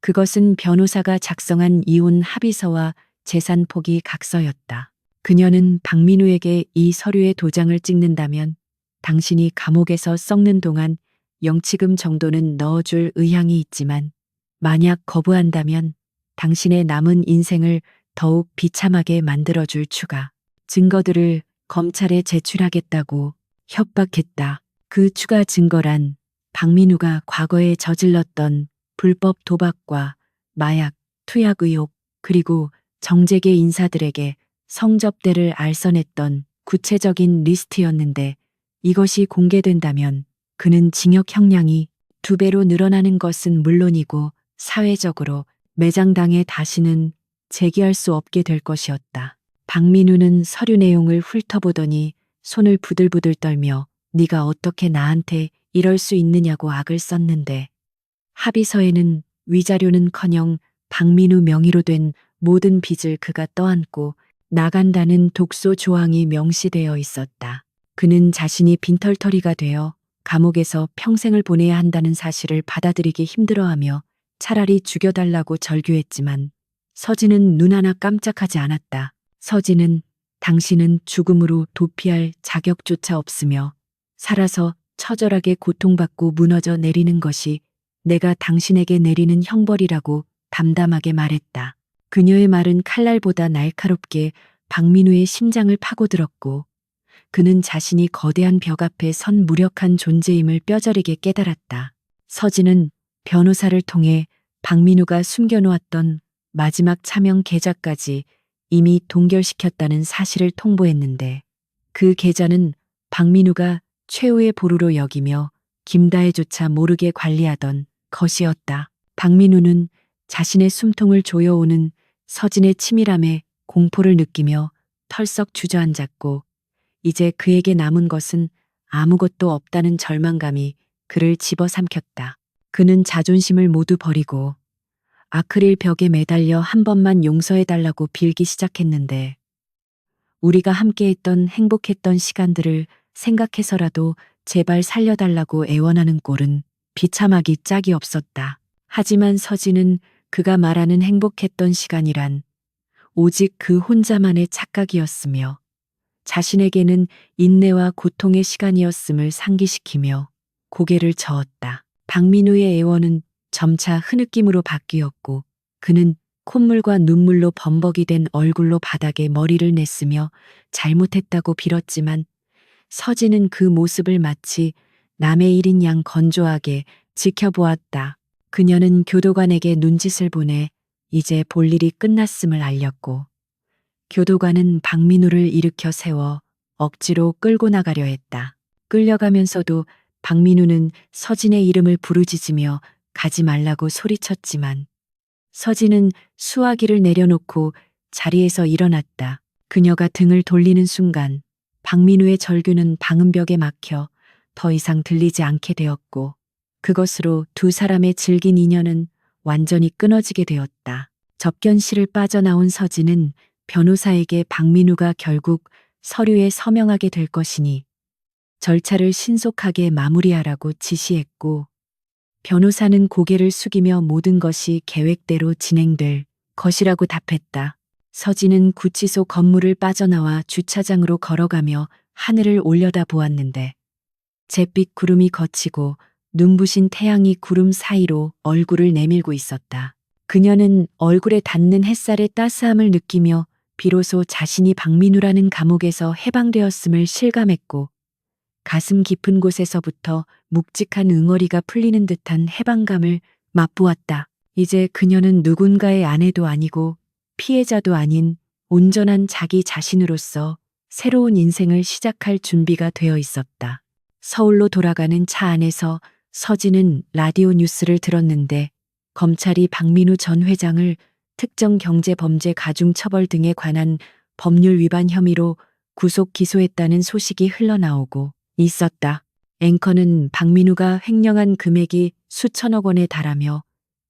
그것은 변호사가 작성한 이혼 합의서와 재산 포기 각서였다. 그녀는 박민우에게 이 서류에 도장을 찍는다면 당신이 감옥에서 썩는 동안 영치금 정도는 넣어줄 의향이 있지만 만약 거부한다면 당신의 남은 인생을 더욱 비참하게 만들어줄 추가 증거들을 검찰에 제출하겠다고 협박했다. 그 추가 증거란 박민우가 과거에 저질렀던 불법 도박과 마약, 투약 의혹, 그리고 정재계 인사들에게 성접대를 알선했던 구체적인 리스트였는데 이것이 공개된다면 그는 징역 형량이 2배로 늘어나는 것은 물론이고 사회적으로 매장당해 다시는 재기할 수 없게 될 것이었다. 박민우는 서류 내용을 훑어보더니 손을 부들부들 떨며 네가 어떻게 나한테 이럴 수 있느냐고 악을 썼는데 합의서에는 위자료는커녕 박민우 명의로 된 모든 빚을 그가 떠안고 나간다는 독소 조항이 명시되어 있었다. 그는 자신이 빈털터리가 되어 감옥에서 평생을 보내야 한다는 사실을 받아들이기 힘들어하며 차라리 죽여달라고 절규했지만 서진은 눈 하나 깜짝하지 않았다. 서진은 당신은 죽음으로 도피할 자격조차 없으며 살아서 처절하게 고통받고 무너져 내리는 것이 내가 당신에게 내리는 형벌이라고 담담하게 말했다. 그녀의 말은 칼날보다 날카롭게 박민우의 심장을 파고들었고 그는 자신이 거대한 벽 앞에 선 무력한 존재임을 뼈저리게 깨달았다. 서진은 변호사를 통해 박민우가 숨겨놓았던 마지막 차명 계좌까지 이미 동결시켰다는 사실을 통보했는데 그 계좌는 박민우가 최후의 보루로 여기며 김다혜조차 모르게 관리하던 것이었다. 박민우는 자신의 숨통을 조여오는 서진의 치밀함에 공포를 느끼며 털썩 주저앉았고 이제 그에게 남은 것은 아무것도 없다는 절망감이 그를 집어삼켰다. 그는 자존심을 모두 버리고 아크릴 벽에 매달려 한 번만 용서해달라고 빌기 시작했는데 우리가 함께했던 행복했던 시간들을 생각해서라도 제발 살려달라고 애원하는 꼴은 비참하기 짝이 없었다. 하지만 서진은 그가 말하는 행복했던 시간이란 오직 그 혼자만의 착각이었으며 자신에게는 인내와 고통의 시간이었음을 상기시키며 고개를 저었다. 박민우의 애원은 점차 흐느낌으로 바뀌었고 그는 콧물과 눈물로 범벅이 된 얼굴로 바닥에 머리를 냈으며 잘못했다고 빌었지만 서진은 그 모습을 마치 남의 일인 양 건조하게 지켜보았다. 그녀는 교도관에게 눈짓을 보내 이제 볼 일이 끝났음을 알렸고 교도관은 박민우를 일으켜 세워 억지로 끌고 나가려 했다. 끌려가면서도 박민우는 서진의 이름을 부르짖으며 가지 말라고 소리쳤지만 서진은 수화기를 내려놓고 자리에서 일어났다. 그녀가 등을 돌리는 순간 박민우의 절규는 방음벽에 막혀 더 이상 들리지 않게 되었고 그것으로 두 사람의 질긴 인연은 완전히 끊어지게 되었다. 접견실을 빠져나온 서진은 변호사에게 박민우가 결국 서류에 서명하게 될 것이니 절차를 신속하게 마무리하라고 지시했고 변호사는 고개를 숙이며 모든 것이 계획대로 진행될 것이라고 답했다. 서진은 구치소 건물을 빠져나와 주차장으로 걸어가며 하늘을 올려다 보았는데 잿빛 구름이 걷히고 눈부신 태양이 구름 사이로 얼굴을 내밀고 있었다. 그녀는 얼굴에 닿는 햇살의 따스함을 느끼며 비로소 자신이 박민우라는 감옥에서 해방되었음을 실감했고 가슴 깊은 곳에서부터 묵직한 응어리가 풀리는 듯한 해방감을 맛보았다. 이제 그녀는 누군가의 아내도 아니고 피해자도 아닌 온전한 자기 자신으로서 새로운 인생을 시작할 준비가 되어 있었다. 서울로 돌아가는 차 안에서 서진은 라디오 뉴스를 들었는데 검찰이 박민우 전 회장을 특정 경제범죄 가중처벌 등에 관한 법률 위반 혐의로 구속 기소했다는 소식이 흘러나오고 있었다. 앵커는 박민우가 횡령한 금액이 수천억 원에 달하며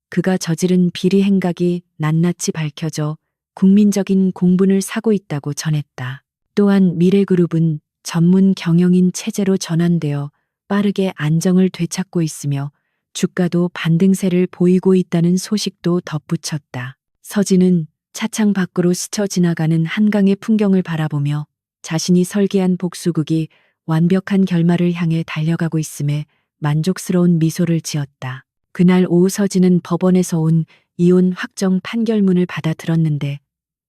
그가 저지른 비리 행각이 낱낱이 밝혀져 국민적인 공분을 사고 있다고 전했다. 또한 미래그룹은 전문 경영인 체제로 전환되어 빠르게 안정을 되찾고 있으며 주가도 반등세를 보이고 있다는 소식도 덧붙였다. 서진은 차창 밖으로 스쳐 지나가는 한강의 풍경을 바라보며 자신이 설계한 복수극이 완벽한 결말을 향해 달려가고 있음에 만족스러운 미소를 지었다. 그날 오후 서진은 법원에서 온 이혼 확정 판결문을 받아 들었는데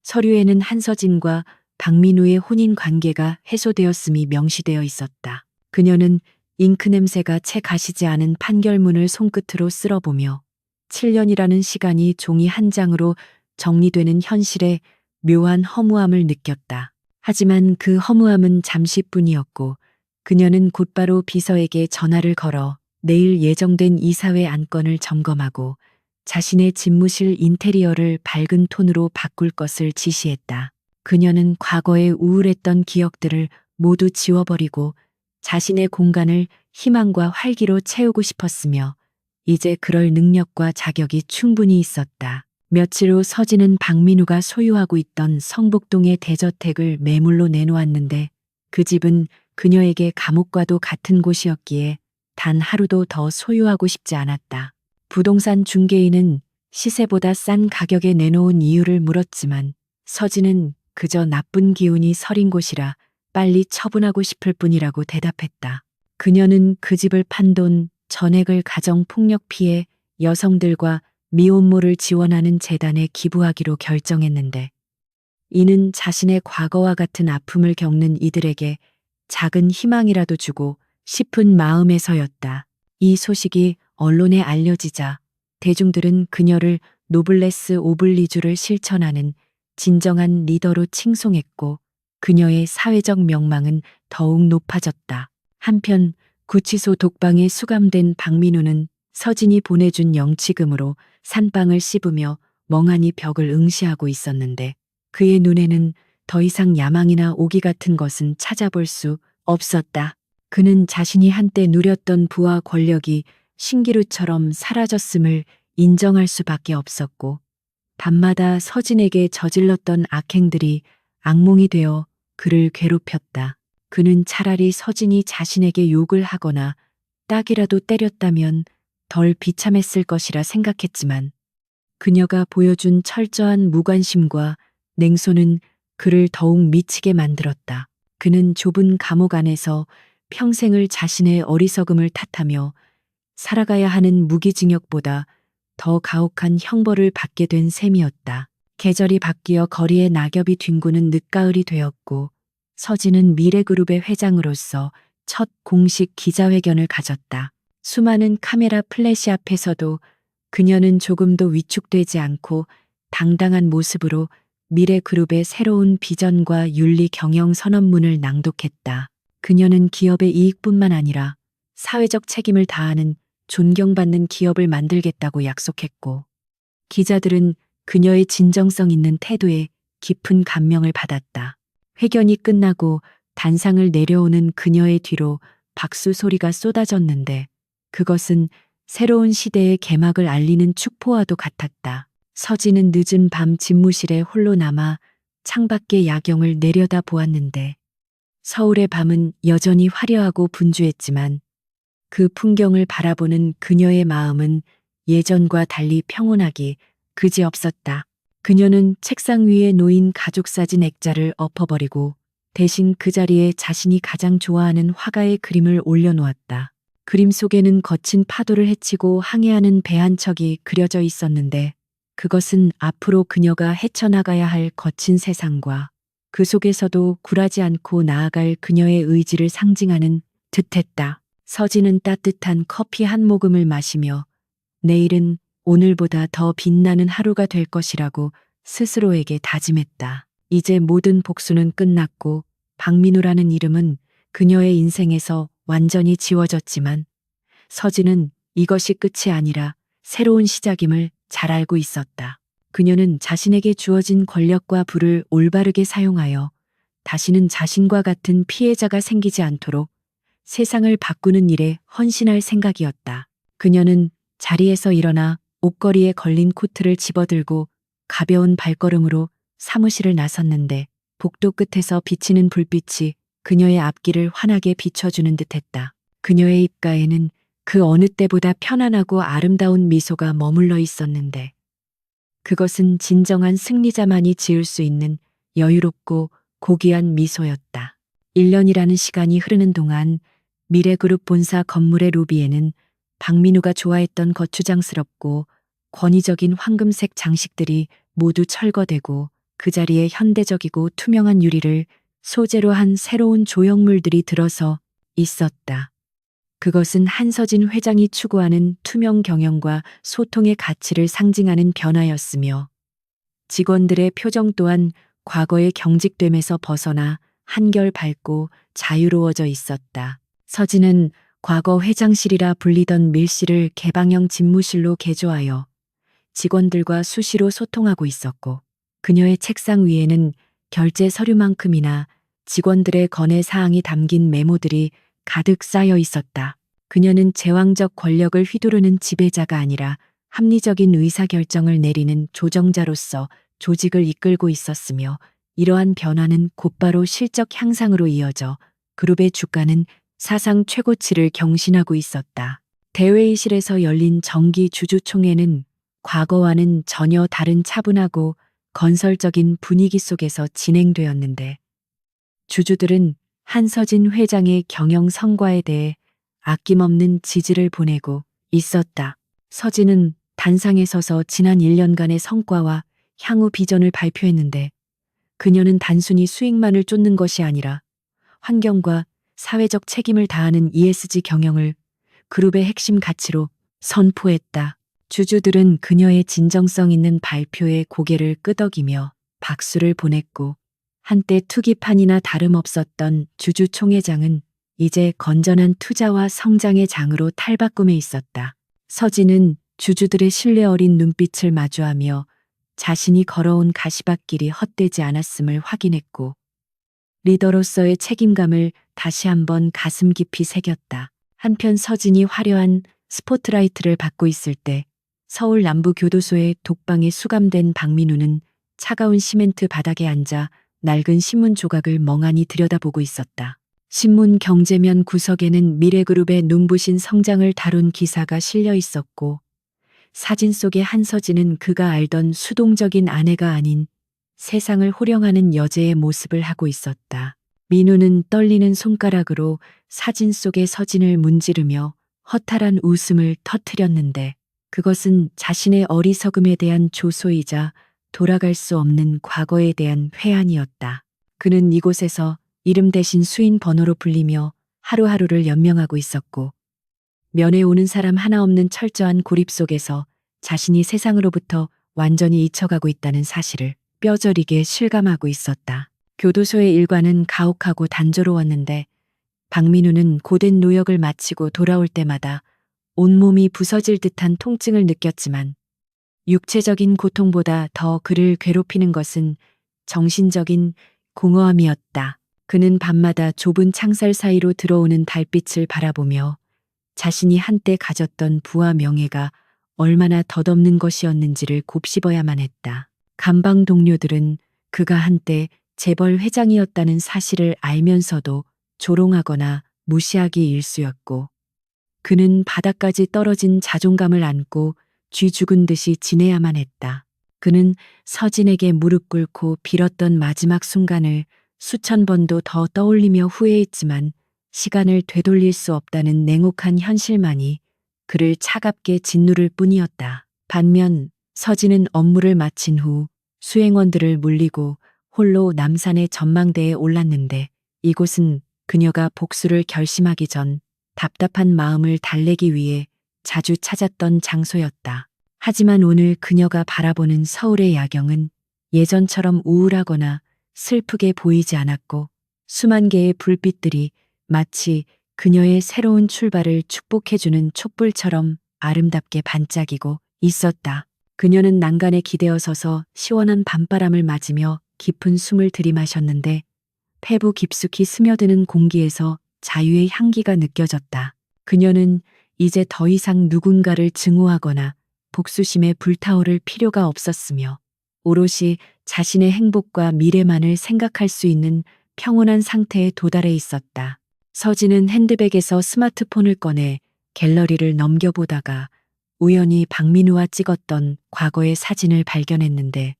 서류에는 한서진과 박민우의 혼인 관계가 해소되었음이 명시되어 있었다. 그녀는 잉크 냄새가 채 가시지 않은 판결문을 손끝으로 쓸어보며 7년이라는 시간이 종이 한 장으로 정리되는 현실에 묘한 허무함을 느꼈다. 하지만 그 허무함은 잠시뿐이었고 그녀는 곧바로 비서에게 전화를 걸어 내일 예정된 이사회 안건을 점검하고 자신의 집무실 인테리어를 밝은 톤으로 바꿀 것을 지시했다. 그녀는 과거의 우울했던 기억들을 모두 지워버리고 자신의 공간을 희망과 활기로 채우고 싶었으며 이제 그럴 능력과 자격이 충분히 있었다. 며칠 후 서진은 박민우가 소유하고 있던 성북동의 대저택을 매물로 내놓았는데 그 집은 그녀에게 감옥과도 같은 곳이었기에 단 하루도 더 소유하고 싶지 않았다. 부동산 중개인은 시세보다 싼 가격에 내놓은 이유를 물었지만 서진은 그저 나쁜 기운이 서린 곳이라 빨리 처분하고 싶을 뿐이라고 대답했다. 그녀는 그 집을 판 돈 전액을 가정폭력 피해 여성들과 미혼모를 지원하는 재단에 기부하기로 결정했는데 이는 자신의 과거와 같은 아픔을 겪는 이들에게 작은 희망이라도 주고 싶은 마음에서였다. 이 소식이 언론에 알려지자 대중들은 그녀를 노블레스 오블리주를 실천하는 진정한 리더로 칭송했고 그녀의 사회적 명망은 더욱 높아졌다. 한편 구치소 독방에 수감된 박민우는 서진이 보내준 영치금으로 산빵을 씹으며 멍하니 벽을 응시하고 있었는데 그의 눈에는 더 이상 야망이나 오기 같은 것은 찾아볼 수 없었다. 그는 자신이 한때 누렸던 부와 권력이 신기루처럼 사라졌음을 인정할 수밖에 없었고 밤마다 서진에게 저질렀던 악행들이 악몽이 되어 그를 괴롭혔다. 그는 차라리 서진이 자신에게 욕을 하거나 딱이라도 때렸다면 덜 비참했을 것이라 생각했지만 그녀가 보여준 철저한 무관심과 냉소는 그를 더욱 미치게 만들었다. 그는 좁은 감옥 안에서 평생을 자신의 어리석음을 탓하며 살아가야 하는 무기징역보다 더 가혹한 형벌을 받게 된 셈이었다. 계절이 바뀌어 거리에 낙엽이 뒹구는 늦가을이 되었고 서진은 미래그룹의 회장으로서 첫 공식 기자회견을 가졌다. 수많은 카메라 플래시 앞에서도 그녀는 조금도 위축되지 않고 당당한 모습으로 미래그룹의 새로운 비전과 윤리 경영 선언문을 낭독했다. 그녀는 기업의 이익뿐만 아니라 사회적 책임을 다하는 존경받는 기업을 만들겠다고 약속했고 기자들은 그녀의 진정성 있는 태도에 깊은 감명을 받았다. 회견이 끝나고 단상을 내려오는 그녀의 뒤로 박수 소리가 쏟아졌는데 그것은 새로운 시대의 개막을 알리는 축포와도 같았다. 서진은 늦은 밤 집무실에 홀로 남아 창밖의 야경을 내려다 보았는데 서울의 밤은 여전히 화려하고 분주했지만 그 풍경을 바라보는 그녀의 마음은 예전과 달리 평온하기 그지없었다. 그녀는 책상 위에 놓인 가족사진 액자를 엎어버리고 대신 그 자리에 자신이 가장 좋아하는 화가의 그림을 올려놓았다. 그림 속에는 거친 파도를 헤치고 항해하는 배 한 척이 그려져 있었는데 그것은 앞으로 그녀가 헤쳐나가야 할 거친 세상과 그 속에서도 굴하지 않고 나아갈 그녀의 의지를 상징하는 듯했다. 서진은 따뜻한 커피 한 모금을 마시며 내일은 오늘보다 더 빛나는 하루가 될 것이라고 스스로에게 다짐했다. 이제 모든 복수는 끝났고 박민우라는 이름은 그녀의 인생에서 완전히 지워졌지만 서진은 이것이 끝이 아니라 새로운 시작임을 잘 알고 있었다. 그녀는 자신에게 주어진 권력과 부를 올바르게 사용하여 다시는 자신과 같은 피해자가 생기지 않도록 세상을 바꾸는 일에 헌신할 생각이었다. 그녀는 자리에서 일어나 옷걸이에 걸린 코트를 집어들고 가벼운 발걸음으로 사무실을 나섰는데 복도 끝에서 비치는 불빛이 그녀의 앞길을 환하게 비춰주는 듯했다. 그녀의 입가에는 그 어느 때보다 편안하고 아름다운 미소가 머물러 있었는데 그것은 진정한 승리자만이 지을 수 있는 여유롭고 고귀한 미소였다. 1년이라는 시간이 흐르는 동안 미래그룹 본사 건물의 로비에는 박민우가 좋아했던 거추장스럽고 권위적인 황금색 장식들이 모두 철거되고 그 자리에 현대적이고 투명한 유리를 소재로 한 새로운 조형물들이 들어서 있었다. 그것은 한서진 회장이 추구하는 투명 경영과 소통의 가치를 상징하는 변화였으며 직원들의 표정 또한 과거의 경직됨에서 벗어나 한결 밝고 자유로워져 있었다. 서진은 과거 회장실이라 불리던 밀실을 개방형 집무실로 개조하여 직원들과 수시로 소통하고 있었고 그녀의 책상 위에는 결제 서류만큼이나 직원들의 건의 사항이 담긴 메모들이 가득 쌓여 있었다. 그녀는 제왕적 권력을 휘두르는 지배자가 아니라 합리적인 의사결정을 내리는 조정자로서 조직을 이끌고 있었으며 이러한 변화는 곧바로 실적 향상으로 이어져 그룹의 주가는 사상 최고치를 경신하고 있었다. 대회의실에서 열린 정기 주주총회는 과거와는 전혀 다른 차분하고 건설적인 분위기 속에서 진행되었는데, 주주들은 한서진 회장의 경영 성과에 대해 아낌없는 지지를 보내고 있었다. 서진은 단상에 서서 지난 1년간의 성과와 향후 비전을 발표했는데, 그녀는 단순히 수익만을 쫓는 것이 아니라 환경과 사회적 책임을 다하는 ESG 경영을 그룹의 핵심 가치로 선포했다. 주주들은 그녀의 진정성 있는 발표에 고개를 끄덕이며 박수를 보냈고, 한때 투기판이나 다름없었던 주주총회장은 이제 건전한 투자와 성장의 장으로 탈바꿈해 있었다. 서진은 주주들의 신뢰 어린 눈빛을 마주하며 자신이 걸어온 가시밭길이 헛되지 않았음을 확인했고, 리더로서의 책임감을 다시 한번 가슴 깊이 새겼다. 한편 서진이 화려한 스포트라이트를 받고 있을 때 서울 남부교도소의 독방에 수감된 박민우는 차가운 시멘트 바닥에 앉아 낡은 신문 조각을 멍하니 들여다보고 있었다. 신문 경제면 구석에는 미래그룹의 눈부신 성장을 다룬 기사가 실려 있었고, 사진 속의 한서진은 그가 알던 수동적인 아내가 아닌 세상을 호령하는 여제의 모습을 하고 있었다. 민우는 떨리는 손가락으로 사진 속의 서진을 문지르며 허탈한 웃음을 터뜨렸는데, 그것은 자신의 어리석음에 대한 조소이자 돌아갈 수 없는 과거에 대한 회한이었다. 그는 이곳에서 이름 대신 수인 번호로 불리며 하루하루를 연명하고 있었고, 면회 오는 사람 하나 없는 철저한 고립 속에서 자신이 세상으로부터 완전히 잊혀가고 있다는 사실을 뼈저리게 실감하고 있었다. 교도소의 일과는 가혹하고 단조로웠는데, 박민우는 고된 노역을 마치고 돌아올 때마다 온몸이 부서질 듯한 통증을 느꼈지만, 육체적인 고통보다 더 그를 괴롭히는 것은 정신적인 공허함이었다. 그는 밤마다 좁은 창살 사이로 들어오는 달빛을 바라보며 자신이 한때 가졌던 부와 명예가 얼마나 덧없는 것이었는지를 곱씹어야만 했다. 감방 동료들은 그가 한때 재벌 회장이었다는 사실을 알면서도 조롱하거나 무시하기 일쑤였고, 그는 바닥까지 떨어진 자존감을 안고 쥐 죽은 듯이 지내야만 했다. 그는 서진에게 무릎 꿇고 빌었던 마지막 순간을 수천 번도 더 떠올리며 후회했지만, 시간을 되돌릴 수 없다는 냉혹한 현실만이 그를 차갑게 짓누를 뿐이었다. 반면 서진은 업무를 마친 후 수행원들을 물리고 홀로 남산의 전망대에 올랐는데, 이곳은 그녀가 복수를 결심하기 전 답답한 마음을 달래기 위해 자주 찾았던 장소였다. 하지만 오늘 그녀가 바라보는 서울의 야경은 예전처럼 우울하거나 슬프게 보이지 않았고, 수만 개의 불빛들이 마치 그녀의 새로운 출발을 축복해주는 촛불처럼 아름답게 반짝이고 있었다. 그녀는 난간에 기대어 서서 시원한 밤바람을 맞으며 깊은 숨을 들이마셨는데, 폐부 깊숙이 스며드는 공기에서 자유의 향기가 느껴졌다. 그녀는 이제 더 이상 누군가를 증오하거나 복수심에 불타오를 필요가 없었으며, 오롯이 자신의 행복과 미래만을 생각할 수 있는 평온한 상태에 도달해 있었다. 서진은 핸드백에서 스마트폰을 꺼내 갤러리를 넘겨보다가 우연히 박민우와 찍었던 과거의 사진을 발견했는데,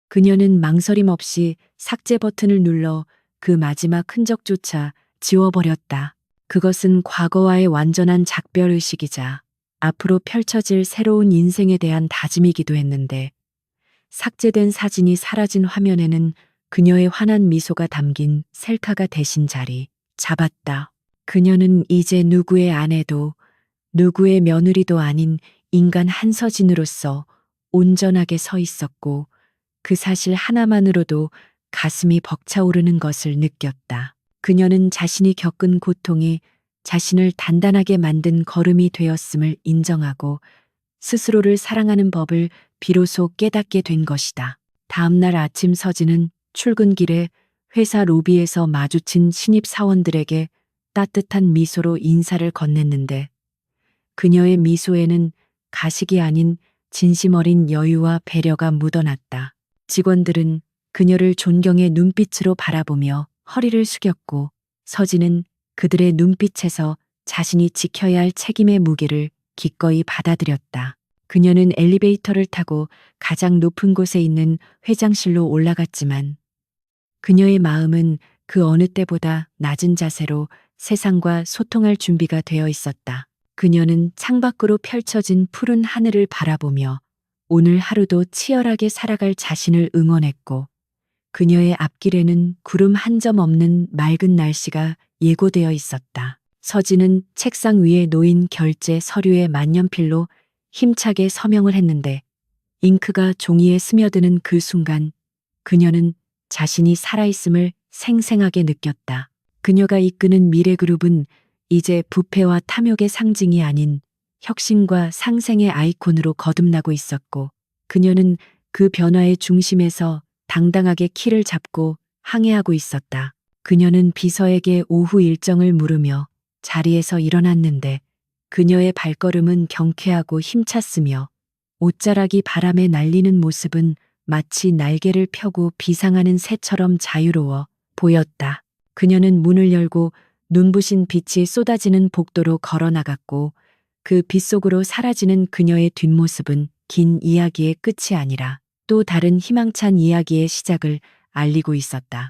그녀는 망설임 없이 삭제 버튼을 눌러 그 마지막 흔적조차 지워버렸다. 그것은 과거와의 완전한 작별의식이자 앞으로 펼쳐질 새로운 인생에 대한 다짐이기도 했는데, 삭제된 사진이 사라진 화면에는 그녀의 환한 미소가 담긴 셀카가 대신 자리 잡았다. 그녀는 이제 누구의 아내도 누구의 며느리도 아닌 인간 한서진으로서 온전하게 서 있었고, 그 사실 하나만으로도 가슴이 벅차오르는 것을 느꼈다. 그녀는 자신이 겪은 고통이 자신을 단단하게 만든 걸음이 되었음을 인정하고 스스로를 사랑하는 법을 비로소 깨닫게 된 것이다. 다음 날 아침 서진은 출근길에 회사 로비에서 마주친 신입 사원들에게 따뜻한 미소로 인사를 건넸는데, 그녀의 미소에는 가식이 아닌 진심 어린 여유와 배려가 묻어났다. 직원들은 그녀를 존경의 눈빛으로 바라보며 허리를 숙였고 서진은 그들의 눈빛에서 자신이 지켜야 할 책임의 무게를 기꺼이 받아들였다. 그녀는 엘리베이터를 타고 가장 높은 곳에 있는 회장실로 올라갔지만 그녀의 마음은 그 어느 때보다 낮은 자세로 세상과 소통할 준비가 되어 있었다. 그녀는 창밖으로 펼쳐진 푸른 하늘을 바라보며 오늘 하루도 치열하게 살아갈 자신을 응원했고 그녀의 앞길에는 구름 한 점 없는 맑은 날씨가 예고되어 있었다. 서진은 책상 위에 놓인 결제 서류에 만년필로 힘차게 서명을 했는데 잉크가 종이에 스며드는 그 순간 그녀는 자신이 살아있음을 생생하게 느꼈다. 그녀가 이끄는 미래그룹은 이제 부패와 탐욕의 상징이 아닌 혁신과 상생의 아이콘으로 거듭나고 있었고 그녀는 그 변화의 중심에서 당당하게 키를 잡고 항해하고 있었다. 그녀는 비서에게 오후 일정을 물으며 자리에서 일어났는데 그녀의 발걸음은 경쾌하고 힘찼으며 옷자락이 바람에 날리는 모습은 마치 날개를 펴고 비상하는 새처럼 자유로워 보였다. 그녀는 문을 열고 눈부신 빛이 쏟아지는 복도로 걸어 나갔고 그 빛 속으로 사라지는 그녀의 뒷모습은 긴 이야기의 끝이 아니라 또 다른 희망찬 이야기의 시작을 알리고 있었다.